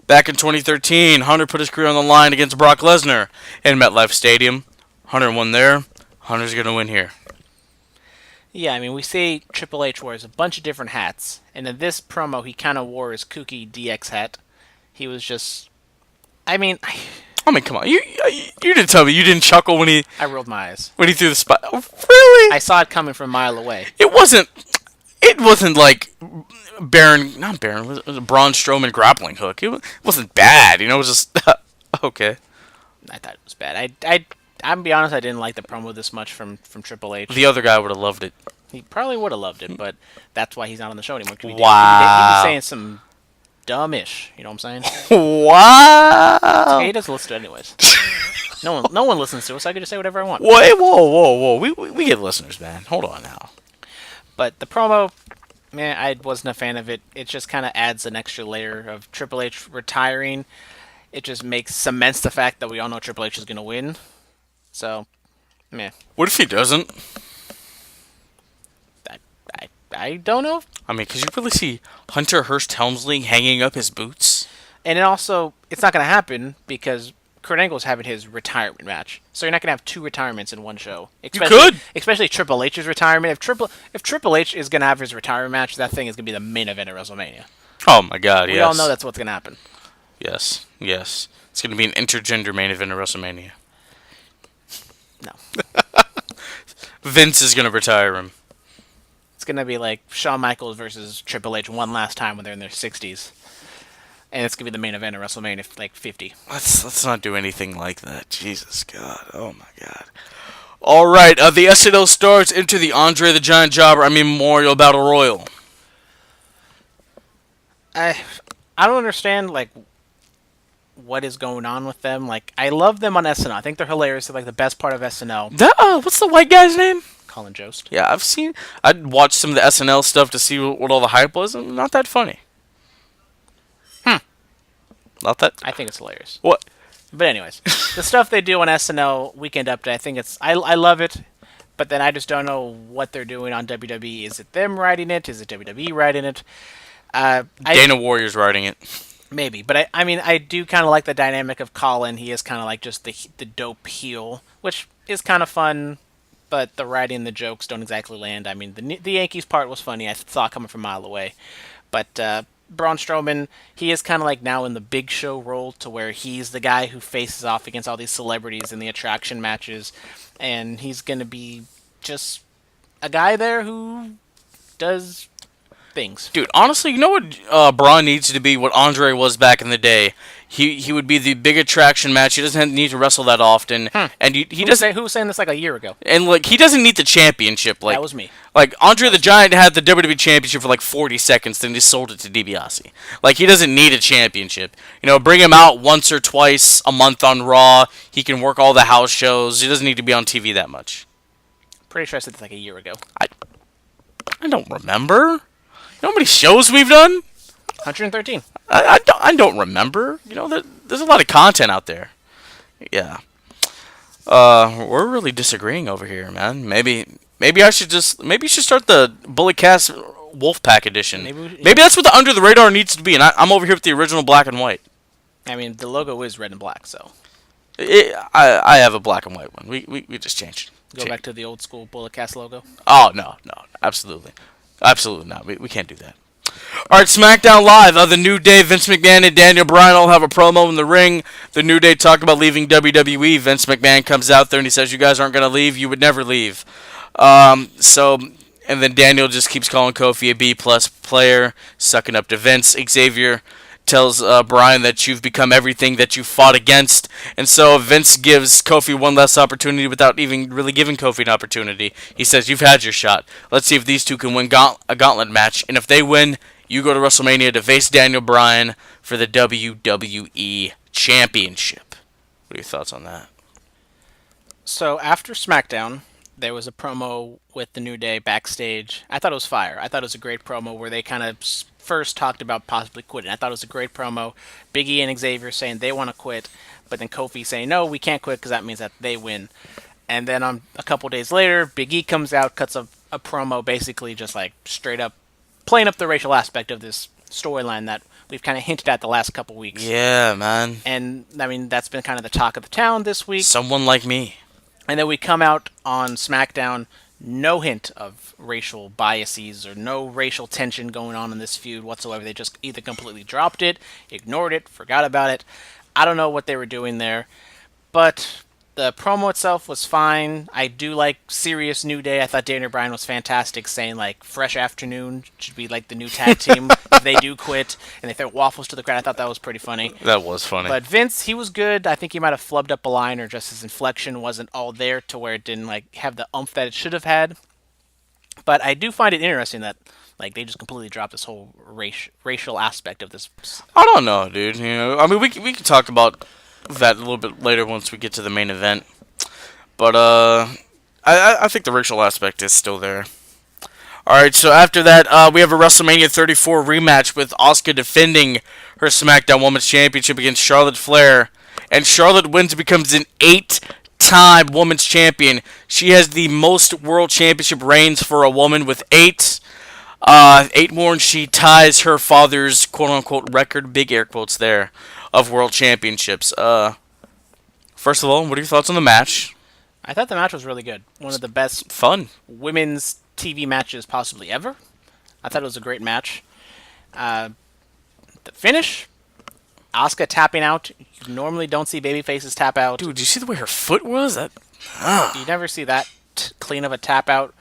Back in 2013, Hunter put his career on the line against Brock Lesnar in MetLife Stadium. Hunter won there. Hunter's going to win here. Yeah, I mean, we see Triple H wears a bunch of different hats. And in this promo, he kind of wore his kooky DX hat. He was just... I mean, come on. You didn't tell me. You didn't chuckle when he I rolled my eyes. threw the spot. Oh, really? I saw it coming from a mile away. It wasn't like not Baron. It was a Braun Strowman grappling hook. It wasn't bad. It was just okay. I thought it was bad. I'm gonna be honest, I didn't like the promo this much from Triple H. The other guy would have loved it. He probably would have loved it, but that's why he's not on the show anymore. He Wow. was saying some dumb-ish. You know what I'm saying? Wow. Okay, he doesn't listen to it anyways. No one listens to us, so I can just say whatever I want. Whoa. We get listeners, man. Hold on now. But the promo, man, I wasn't a fan of it. It just kind of adds an extra layer of Triple H retiring. It just cements the fact that we all know Triple H is going to win. So, meh. What if he doesn't? I don't know. I mean, because you really see Hunter Hearst Helmsley hanging up his boots. And it also, it's not going to happen because Kurt Angle's having his retirement match. So you're not going to have two retirements in one show. Especially Triple H's retirement. If Triple H is going to have his retirement match, that thing is going to be the main event at WrestleMania. Oh, my God, yes. We all know that's what's going to happen. Yes. It's going to be an intergender main event at WrestleMania. No. Vince is going to retire him. It's going to be like Shawn Michaels versus Triple H one last time when they're in their 60s. And it's going to be the main event at WrestleMania, like 50. Let's not do anything like that. Jesus God. Oh, my God. All right. The SNL stars enter the Andre the Giant Jobber, Memorial Battle Royal. I don't understand, like, what is going on with them. Like, I love them on SNL. I think they're hilarious. They're, like, the best part of SNL. What's the white guy's name? Colin Jost. Yeah, I'd watched some of the SNL stuff to see what all the hype was, and not that funny. Not that? I think it's hilarious. What? But anyways, the stuff they do on SNL Weekend Update, I love it, but then I just don't know what they're doing on WWE. Is it them writing it? Is it WWE writing it? Dana Warrior's writing it. Maybe, but I do kind of like the dynamic of Colin. He is kind of like just the dope heel, which is kind of fun, but the writing, the jokes don't exactly land. I mean, the Yankees part was funny. I saw it coming from a mile away. But Braun Strowman, he is kind of like now in the Big Show role to where he's the guy who faces off against all these celebrities in the attraction matches, and he's going to be just a guy there who does things. Dude, honestly, you know what Braun needs to be? What Andre was back in the day. He would be the big attraction match. He doesn't need to wrestle that often, and he doesn't. Who was saying this like a year ago? And like he doesn't need the championship. Like that was me. Like Andre the Giant had the WWE Championship for like 40 seconds, then he sold it to DiBiase. Like he doesn't need a championship. Bring him out once or twice a month on Raw. He can work all the house shows. He doesn't need to be on TV that much. Pretty sure I said this like a year ago. I don't remember. You know how many shows we've done? 113. I don't remember. There's a lot of content out there. Yeah. We're really disagreeing over here, man. Maybe you should start the Bullet Cast Wolfpack edition. Maybe that's what the Under the Radar needs to be, and I'm over here with the original black and white. I mean, the logo is red and black, so. I have a black and white one. We just changed it. Go back to the old school Bullet Cast logo? Oh, no. Absolutely not. We can't do that. All right, SmackDown Live. The New Day, Vince McMahon, and Daniel Bryan all have a promo in the ring. The New Day talk about leaving WWE. Vince McMahon comes out there and he says, "You guys aren't going to leave. You would never leave." And then Daniel just keeps calling Kofi a B-plus player, sucking up to Vince. Xavier tells Bryan that you've become everything that you fought against. And so Vince gives Kofi one last opportunity without even really giving Kofi an opportunity. He says, "You've had your shot. Let's see if these two can win a gauntlet match. And if they win, you go to WrestleMania to face Daniel Bryan for the WWE Championship." What are your thoughts on that? So after SmackDown, there was a promo with the New Day backstage. I thought it was fire. I thought it was a great promo where they kind of first talked about possibly quitting. I thought it was a great promo. Big E and Xavier saying they want to quit, but then Kofi saying, no, we can't quit because that means that they win. And then a couple days later, Big E comes out, cuts a promo basically just like straight up playing up the racial aspect of this storyline that we've kind of hinted at the last couple weeks. Yeah, man. And, I mean, that's been kind of the talk of the town this week. Someone like me. And then we come out on SmackDown, no hint of racial biases or no racial tension going on in this feud whatsoever. They just either completely dropped it, ignored it, forgot about it. I don't know what they were doing there. But the promo itself was fine. I do like serious New Day. I thought Daniel Bryan was fantastic, saying like Fresh Afternoon should be like the new tag team if they do quit, and they throw waffles to the crowd. I thought that was pretty funny. That was funny. But Vince, he was good. I think he might have flubbed up a line, or just his inflection wasn't all there to where it didn't like have the oomph that it should have had. But I do find it interesting that like they just completely dropped this whole racial aspect of this. I don't know, dude. You know, I mean, we can talk about that a little bit later once we get to the main event. But I think the racial aspect is still there. All right, so after that, we have a WrestleMania 34 rematch with Asuka defending her SmackDown Women's Championship against Charlotte Flair, and Charlotte wins, becomes an 8-time Women's Champion. She has the most World Championship reigns for a woman with 8. 8 more, and she ties her father's quote-unquote record, big air quotes there, of World Championships. First of all, what are your thoughts on the match? I thought the match was really good. One of the best Fun. women's TV matches possibly ever. I thought it was a great match. The finish, Asuka tapping out. You normally don't see babyfaces tap out. Dude, did you see the way her foot was? You never see that clean of a tap out.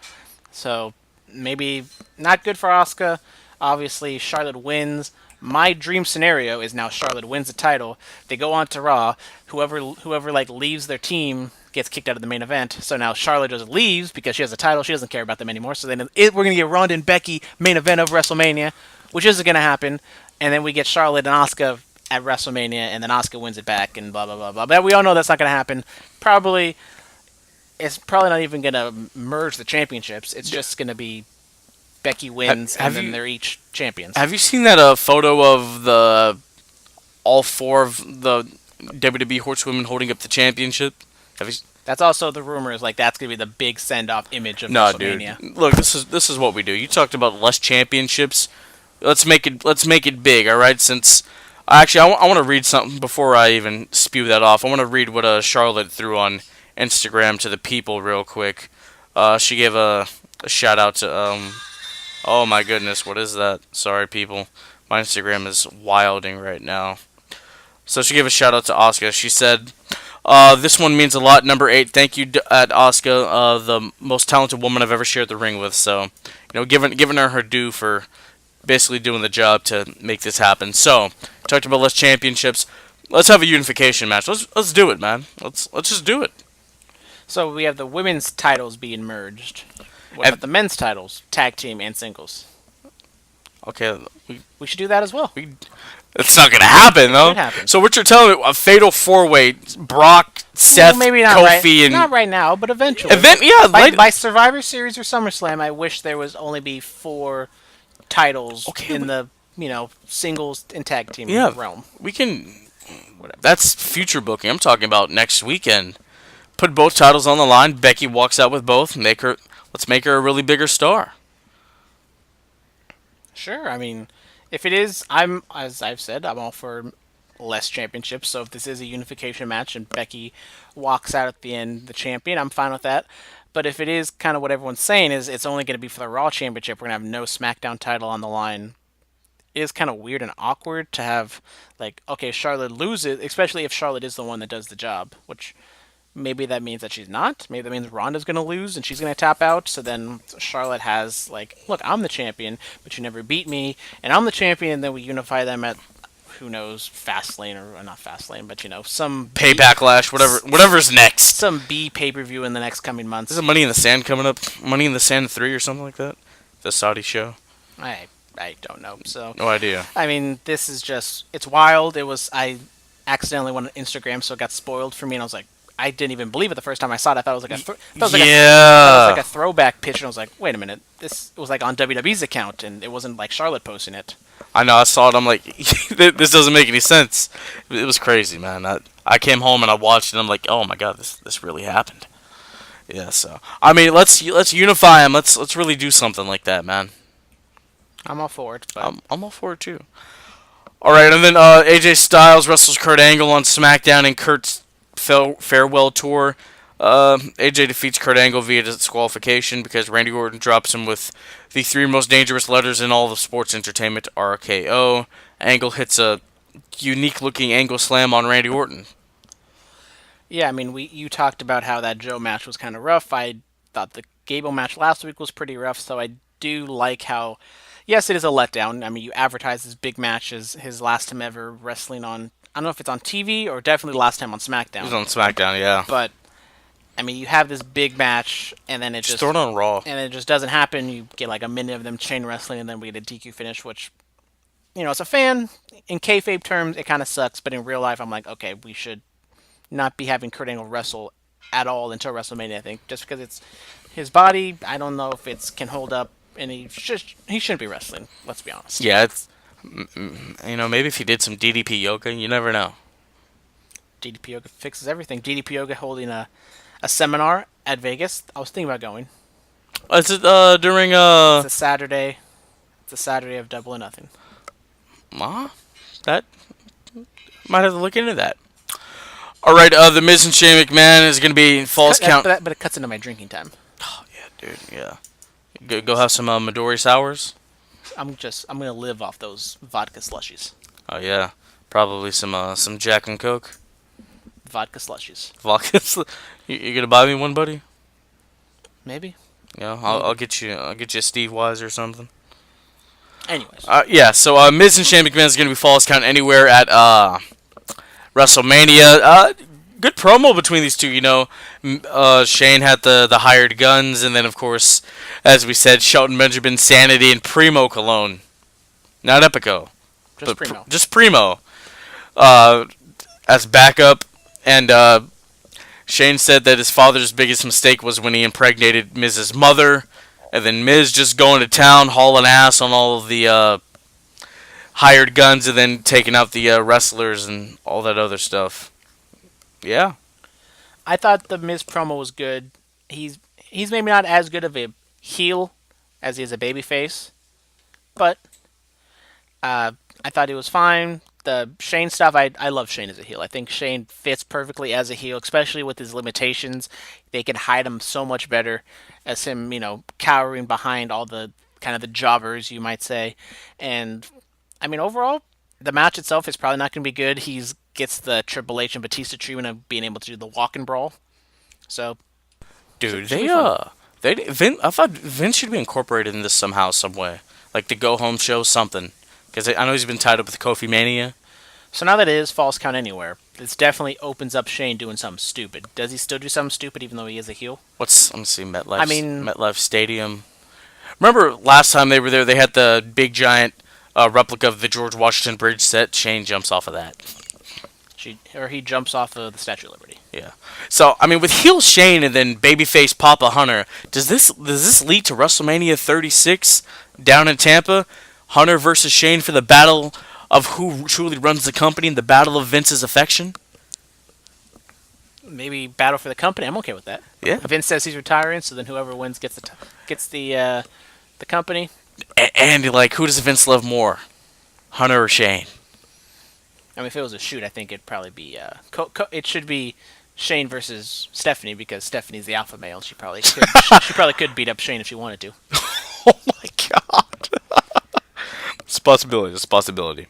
So maybe not good for Asuka. Obviously, Charlotte wins. My dream scenario is now Charlotte wins the title. They go on to Raw. Whoever like leaves their team gets kicked out of the main event. So now Charlotte just leaves because she has a title. She doesn't care about them anymore. So then we're going to get Ronda and Becky main event of WrestleMania, which isn't going to happen. And then we get Charlotte and Asuka at WrestleMania, and then Asuka wins it back, and blah, blah, blah, blah. But we all know that's not going to happen. It's probably not even going to merge the championships. It's just going to be Becky wins, and then they're each champions. Have you seen that photo of all 4 of the WWE horsewomen holding up the championship? That's also the rumor is like that's gonna be the big send-off image of No, WrestleMania. dude. Look, this is what we do. You talked about less championships. Let's make it big, all right? Since actually, I want to read something before I even spew that off. I want to read what Charlotte threw on Instagram to the people real quick. She gave a shout out to oh my goodness, what is that? Sorry, people. My Instagram is wilding right now. So she gave a shout out to Asuka. She said, this one means a lot. Number 8, thank you at Asuka, the most talented woman I've ever shared the ring with. So, you know, giving her due for basically doing the job to make this happen. So, talked about less championships. Let's have a unification match. Let's do it, man. Let's just do it. So we have the women's titles being merged. What about the men's titles, tag team and singles? Okay, we should do that as well. It's not gonna happen though. So what you're telling me, a fatal 4-way: Brock, Seth, maybe not Kofi, and not right now, but eventually. By Survivor Series or SummerSlam, I wish there was only be 4 titles in the singles and tag team realm. We can. That's future booking. I'm talking about next weekend. Put both titles on the line. Becky walks out with both. Let's make her a really bigger star. Sure. I mean, if it is, as I've said, I'm all for less championships. So if this is a unification match and Becky walks out at the end the champion, I'm fine with that. But if it is kind of what everyone's saying is it's only going to be for the Raw Championship, we're going to have no SmackDown title on the line. is kind of weird and awkward to have, like, okay, Charlotte loses, especially if Charlotte is the one that does the job, which maybe that means that she's not. Maybe that means Ronda's going to lose and she's going to tap out. So then Charlotte has, like, look, I'm the champion, but you never beat me, and I'm the champion, and then we unify them at, who knows, Fastlane, or not Fastlane, but, some... Backlash, whatever's next. Some B pay-per-view in the next coming months. Isn't Money in the Sand coming up? Money in the Sand 3 or something like that? The Saudi show? I don't know, so... No idea. I mean, this is just... It's wild. I accidentally went on Instagram, so it got spoiled for me, and I was like, I didn't even believe it the first time I saw it. I thought it was like a throwback picture. And I was like, wait a minute, this was like on WWE's account, and it wasn't like Charlotte posting it. I know. I saw it. I'm like, this doesn't make any sense. It was crazy, man. I came home and I watched it. And I'm like, oh my god, this really happened. Yeah. So I mean, let's unify them. Let's really do something like that, man. I'm all for it. But... I'm all for it too. All right, and then AJ Styles wrestles Kurt Angle on SmackDown in Kurt's farewell tour. AJ defeats Kurt Angle via disqualification because Randy Orton drops him with the 3 most dangerous letters in all of sports entertainment, RKO. Angle hits a unique-looking angle slam on Randy Orton. Yeah, I mean, you talked about how that Joe match was kind of rough. I thought the Gable match last week was pretty rough, so I do like how, yes, it is a letdown. I mean, you advertise this big match as his last time ever wrestling on, I don't know if it's on TV or definitely last time on SmackDown. It was on SmackDown, yeah. But, I mean, you have this big match, and then it just throw it on Raw. And it just doesn't happen. You get like a minute of them chain wrestling, and then we get a DQ finish, which, as a fan, in kayfabe terms, it kind of sucks. But in real life, I'm like, okay, we should not be having Kurt Angle wrestle at all until WrestleMania, I think. Just because it's his body, I don't know if it can hold up, and he shouldn't be wrestling, let's be honest. Yeah, it's... maybe if he did some DDP yoga, you never know. DDP yoga fixes everything. DDP yoga holding a seminar at Vegas. I was thinking about going. Is it during It's a Saturday. It's a Saturday of Double or Nothing. That might have to look into that. All right, the Miz and Shane McMahon is going to be Falls Count. But it cuts into my drinking time. Oh yeah, dude. Yeah. Go have some Midori sours. I'm gonna live off those vodka slushies. Oh yeah, probably some Jack and Coke. Vodka slushies. You gonna buy me one, buddy? Maybe. Yeah, I'll get you a Steve Wise or something. Anyways. Yeah. So Miz and Shane McMahon is gonna be Falls Count Anywhere at WrestleMania. Good promo between these two. Shane had the hired guns, and then of course, as we said, Shelton Benjamin, Sanity, and Primo Cologne, not Epico, Just Primo. Just Primo, as backup. And Shane said that his father's biggest mistake was when he impregnated Miz's mother, and then Miz just going to town, hauling ass on all of the hired guns, and then taking out the wrestlers and all that other stuff. Yeah. I thought the Miz promo was good. He's maybe not as good of a heel as he is a babyface, but I thought it was fine. The Shane stuff, I love Shane as a heel. I think Shane fits perfectly as a heel, especially with his limitations. They can hide him so much better as him, cowering behind all the kind of the jobbers, you might say. And, I mean, overall, the match itself is probably not going to be good. He gets the Triple H and Batista treatment of being able to do the walk and brawl. So, dude, I thought Vince should be incorporated in this somehow, some way, like the Go Home show, something. Because I know he's been tied up with KofiMania. So now that it is Falls Count Anywhere, this definitely opens up Shane doing something stupid. Does he still do something stupid even though he is a heel? Let me see, MetLife Stadium. Remember last time they were there, they had the big giant replica of the George Washington Bridge set. Shane jumps off of that. He jumps off of the Statue of Liberty. Yeah. So, I mean, with heel Shane and then babyface Papa Hunter, does this lead to WrestleMania 36 down in Tampa? Hunter versus Shane for the battle of who truly runs the company and the battle of Vince's affection? Maybe battle for the company. I'm okay with that. Yeah. Vince says he's retiring, so then whoever wins gets the company. And who does Vince love more, Hunter or Shane? I mean, if it was a shoot, I think it'd probably be it should be Shane versus Stephanie because Stephanie's the alpha male. She probably could beat up Shane if she wanted to. Oh my god. possibility. It's a possibility.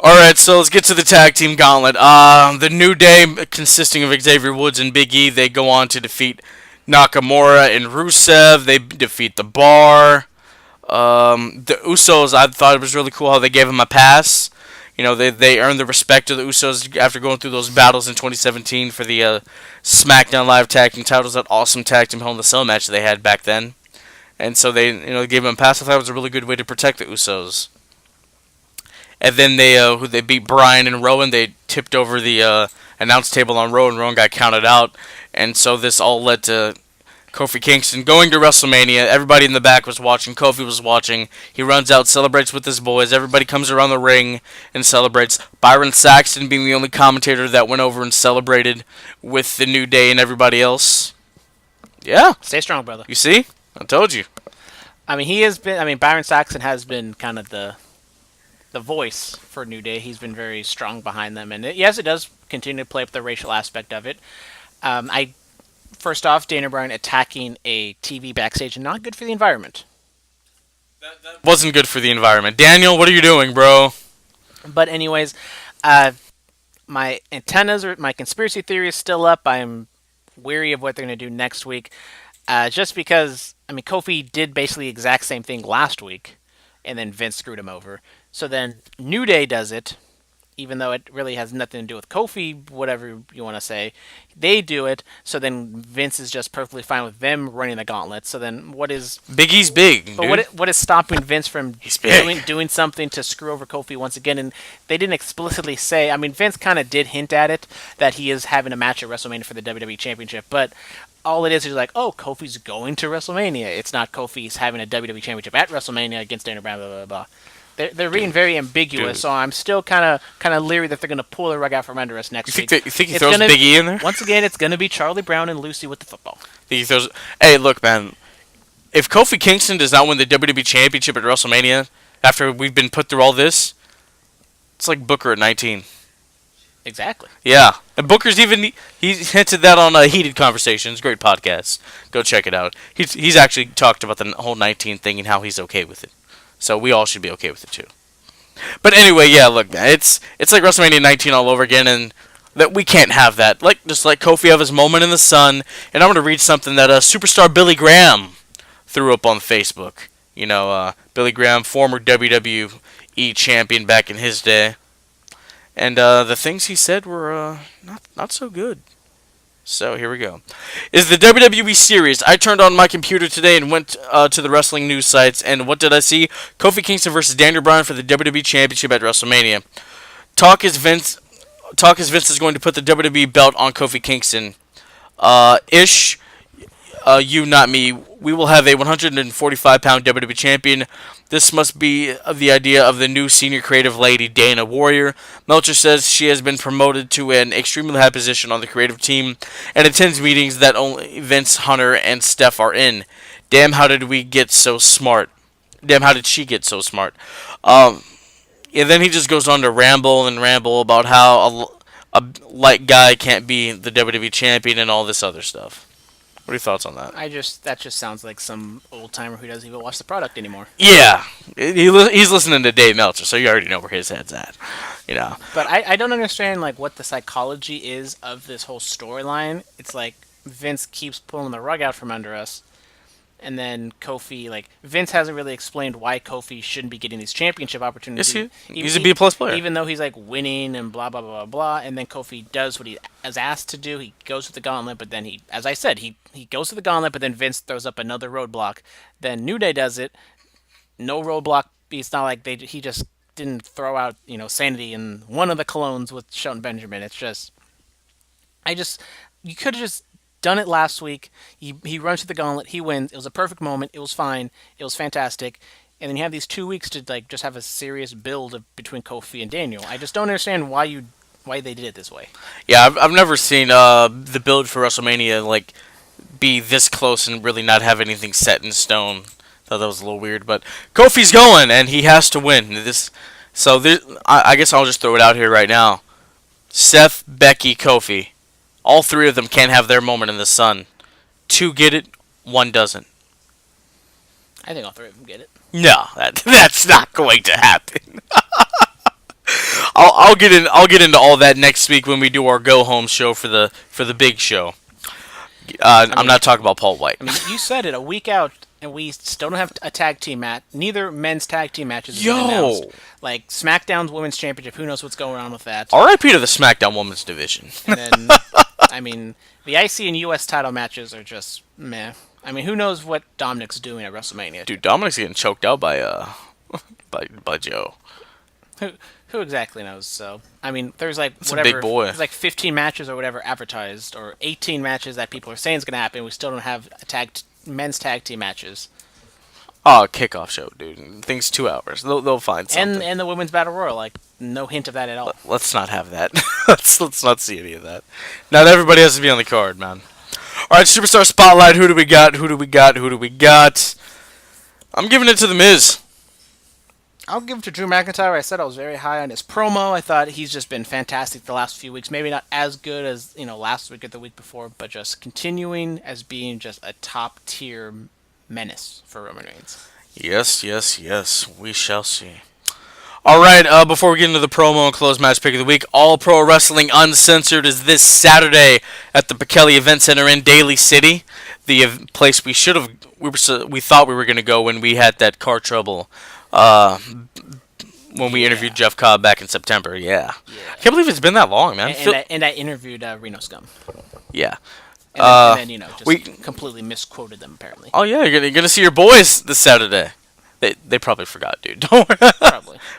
All right, so let's get to the tag team gauntlet. The New Day, consisting of Xavier Woods and Big E, they go on to defeat Nakamura and Rusev. They defeat the Bar. The Usos, I thought it was really cool how they gave them a pass. You know, they earned the respect of the Usos after going through those battles in 2017 for the SmackDown Live Tag Team titles, that awesome tag team Hell in a Cell match they had back then. And so they gave them a pass. I thought it was a really good way to protect the Usos. And then they beat Bryan and Rowan. They tipped over the announce table on Rowan. Rowan got counted out. And so this all led to Kofi Kingston going to WrestleMania. Everybody in the back was watching. Kofi was watching. He runs out, celebrates with his boys. Everybody comes around the ring and celebrates. Byron Saxton being the only commentator that went over and celebrated with the New Day and everybody else. Yeah. Stay strong, brother. You see? I told you. I mean, Byron Saxton has been kind of the voice for New Day. He's been very strong behind them. And yes, it does continue to play up the racial aspect of it. First off, Daniel Bryan attacking a TV backstage, not good for the environment. That wasn't good for the environment. Daniel, what are you doing, bro? But anyways, my antennas or my conspiracy theory is still up. I'm weary of what they're going to do next week. Just because, I mean, Kofi did basically the exact same thing last week, and then Vince screwed him over. So then New Day does it, even though it really has nothing to do with Kofi, whatever you want to say. They do it, so then Vince is just perfectly fine with them running the gauntlet. So then what is... Big E's big, But dude. what is stopping Vince from big. doing something to screw over Kofi once again? And they didn't explicitly say... I mean, Vince kind of did hint at it, that he is having a match at WrestleMania for the WWE Championship, but... All it is like, oh, Kofi's going to WrestleMania. It's not Kofi's having a WWE Championship at WrestleMania against Daniel Bryan, blah, blah, blah. They're being very ambiguous, so I'm still kind of leery that they're going to pull the rug out from under us next week. You think he throws Big E in there? Once again, it's going to be Charlie Brown and Lucy with the football. Hey, look, man. If Kofi Kingston does not win the WWE Championship at WrestleMania after we've been put through all this, it's like Booker at 19. Exactly. Yeah. And Booker's he hinted that on Heated Conversations. Great podcast. Go check it out. He's actually talked about the whole 19 thing and how he's okay with it. So we all should be okay with it too. But anyway, yeah, look, man, it's like WrestleMania 19 all over again, and that we can't have that. Just like Kofi have his moment in the sun, and I'm going to read something that superstar Billy Graham threw up on Facebook. You know, Billy Graham, former WWE champion back in his day. And the things he said were not so good. So here we go. Is the WWE serious? I turned on my computer today and went to the wrestling news sites, and what did I see? Kofi Kingston versus Daniel Bryan for the WWE Championship at WrestleMania. Talk is Vince is going to put the WWE belt on Kofi Kingston. You, not me. We will have a 145-pound WWE champion. This must be the idea of the new senior creative lady, Dana Warrior. Meltzer says she has been promoted to an extremely high position on the creative team and attends meetings that only Vince, Hunter, and Steph are in. Damn, how did we get so smart? Damn, how did she get so smart? And then he just goes on to ramble about how a light guy can't be the WWE champion and all this other stuff. What are your thoughts on that? That just sounds like some old timer who doesn't even watch the product anymore. Yeah, he's listening to Dave Meltzer, so you already know where his head's at, you know. But I don't understand like what the psychology is of this whole storyline. It's like Vince keeps pulling the rug out from under us, and then Kofi, like Vince hasn't really explained why Kofi shouldn't be getting these championship opportunities. Yes, he's a B+ player. Even though he's like winning and blah blah blah blah blah, and then Kofi does what he is asked to do. He goes with the gauntlet, but then as I said, he goes to the gauntlet, but then Vince throws up another roadblock. Then New Day does it, no roadblock. It's not like he just didn't throw out Sanity and one of the clones with Shelton Benjamin. It's just, you could have just done it last week. He runs to the gauntlet. He wins. It was a perfect moment. It was fine. It was fantastic. And then you have these 2 weeks to like just have a serious build between Kofi and Daniel. I just don't understand why they did it this way. Yeah, I've never seen the build for WrestleMania like be this close and really not have anything set in stone. Thought that was a little weird, but Kofi's going and he has to win I guess I'll just throw it out here right now. Seth, Becky, Kofi. All three of them can't have their moment in the sun. 2 get it, 1 doesn't. I think all three of them get it. No, that's not going to happen. I'll get into all that next week when we do our go home show for the big show. I'm not talking about Paul White. I mean, you said it a week out, and we still don't have a tag team match. Neither men's tag team matches have been announced. Like SmackDown's Women's Championship, who knows what's going on with that? R.I.P. to the SmackDown Women's Division. And then, I mean, the IC and US title matches are just meh. I mean, who knows what Dominic's doing at WrestleMania? Dude, Dominic's getting choked out by by Joe. Who exactly knows? So, I mean, there's like That's a big boy. There's like 15 matches or whatever advertised, or 18 matches that people are saying is going to happen. We still don't have men's tag team matches. Oh, kickoff show, dude. Thing's 2 hours. They'll find something. And the women's battle royal, like no hint of that at all. Let's not have that. let's not see any of that. Not everybody has to be on the card, man. All right, Superstar Spotlight. Who do we got? I'm giving it to The Miz. I'll give it to Drew McIntyre. I said I was very high on his promo. I thought he's just been fantastic the last few weeks. Maybe not as good as last week or the week before, but just continuing as being just a top tier menace for Roman Reigns. Yes. We shall see. All right, before we get into the promo and close match pick of the week, All Pro Wrestling Uncensored is this Saturday at the Bekele Event Center in Daly City, the place we thought we were going to go when we had that car trouble when we interviewed Jeff Cobb back in September. Yeah. I can't believe it's been that long, man. And I interviewed Reno Scum. Yeah. And then just completely misquoted them, apparently. Oh, yeah, you're gonna see your boys this Saturday. They probably forgot, dude. Don't worry.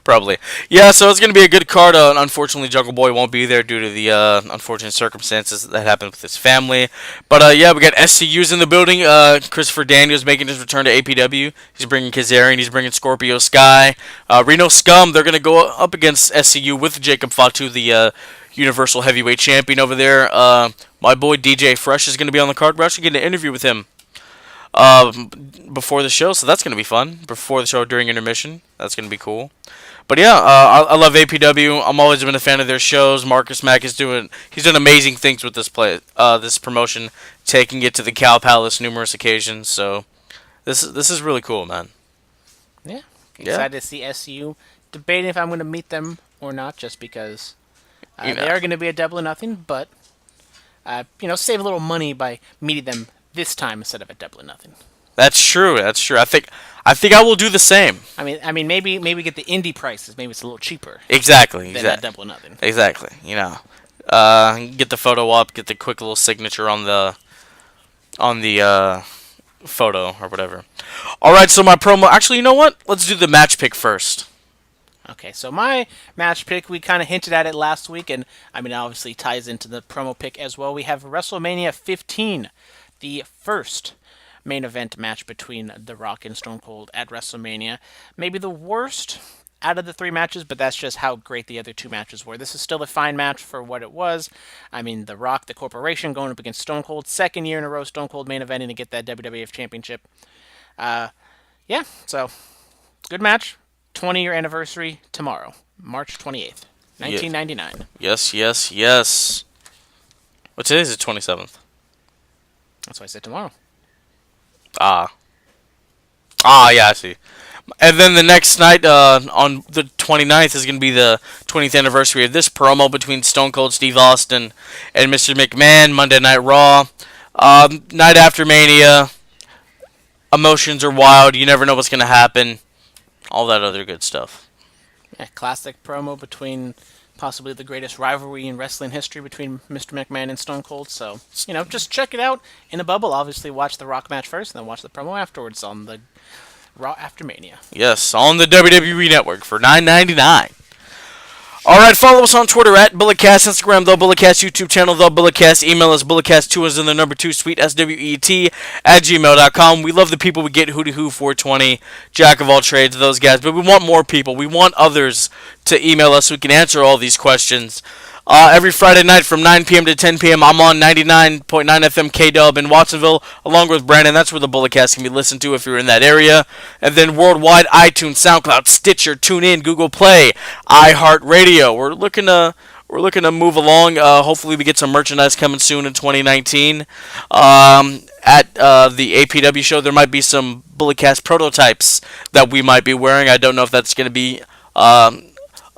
Probably. Yeah, so it's going to be a good card. Unfortunately, Jungle Boy won't be there due to the unfortunate circumstances that happened with his family. But, yeah, we got SCUs in the building. Christopher Daniels making his return to APW. He's bringing Kazarian. He's bringing Scorpio Sky. Reno Scum, they're going to go up against SCU with Jacob Fatu, the Universal Heavyweight Champion over there. My boy DJ Fresh is going to be on the card. We're actually getting an interview with him before the show, so that's going to be fun. Before the show, during intermission, that's going to be cool. But yeah, I love APW. I'm always been a fan of their shows. Marcus Mack he's doing amazing things with this promotion, taking it to the Cow Palace numerous occasions. So this is really cool, man. Yeah, excited to see SU. Debating if I'm going to meet them or not, just because they are going to be a Double or Nothing, but save a little money by meeting them this time instead of a Double or Nothing. That's true. I think I will do the same. I mean, maybe get the indie prices. Maybe it's a little cheaper. Exactly. Than that Double or Nothing. Exactly. Get the photo up. Get the quick little signature on the photo or whatever. All right. So my promo. Actually, you know what? Let's do the match pick first. Okay, so my match pick, we kind of hinted at it last week, and it obviously ties into the promo pick as well. We have WrestleMania 15, the first main event match between The Rock and Stone Cold at WrestleMania. Maybe the worst out of the three matches, but that's just how great the other two matches were. This is still a fine match for what it was. The Rock, the corporation, going up against Stone Cold. Second year in a row, Stone Cold main eventing to get that WWF Championship. So good match. 20-year anniversary tomorrow, March 28th, 1999. Yes. What today is the 27th? That's why I said tomorrow. Yeah, I see. And then the next night, on the 29th, is going to be the 20th anniversary of this promo between Stone Cold Steve Austin and Mr. McMahon, Monday Night Raw. Night after Mania. Emotions are wild. You never know what's going to happen. All that other good stuff. Yeah, classic promo between possibly the greatest rivalry in wrestling history between Mr. McMahon and Stone Cold. So, just check it out in a bubble. Obviously, watch the Rock match first, and then watch the promo afterwards on the Raw After Mania. Yes, on the WWE Network for $9.99. All right, follow us on Twitter at BulletCast, Instagram, The BulletCast, YouTube channel, The BulletCast, email us, BulletCast2 as in the number 2, sweet, SWET, @gmail.com. We love the people we get, Hootie 420, Jack of all trades, those guys, but we want more people. We want others to email us so we can answer all these questions. Every Friday night from 9 p.m. to 10 p.m., I'm on 99.9 FM K-Dub in Watsonville, along with Brandon. That's where the BulletCast can be listened to if you're in that area. And then worldwide, iTunes, SoundCloud, Stitcher, TuneIn, Google Play, iHeartRadio. We're looking to move along. Hopefully we get some merchandise coming soon in 2019. at the APW show, there might be some Bulletcast prototypes that we might be wearing. I don't know if that's going to be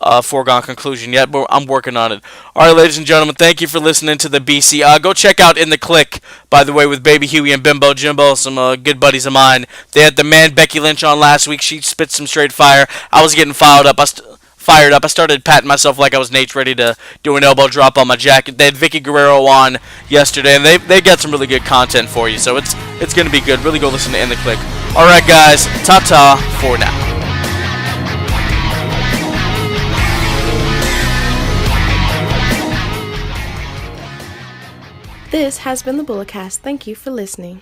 a foregone conclusion yet, but I'm working on it. All right, ladies and gentlemen, thank you for listening to the BC. Go check out In the Click, by the way, with Baby Huey and Bimbo Jimbo, some good buddies of mine. They had the man Becky Lynch on last week. She spit some straight fire. I was getting fired up. I started patting myself like I was Nate, ready to do an elbow drop on my jacket. They had Vicky Guerrero on yesterday, and they got some really good content for you, so it's going to be good. Really go listen to In the Click. All right, guys, ta-ta for now. This has been the Bulletcast. Thank you for listening.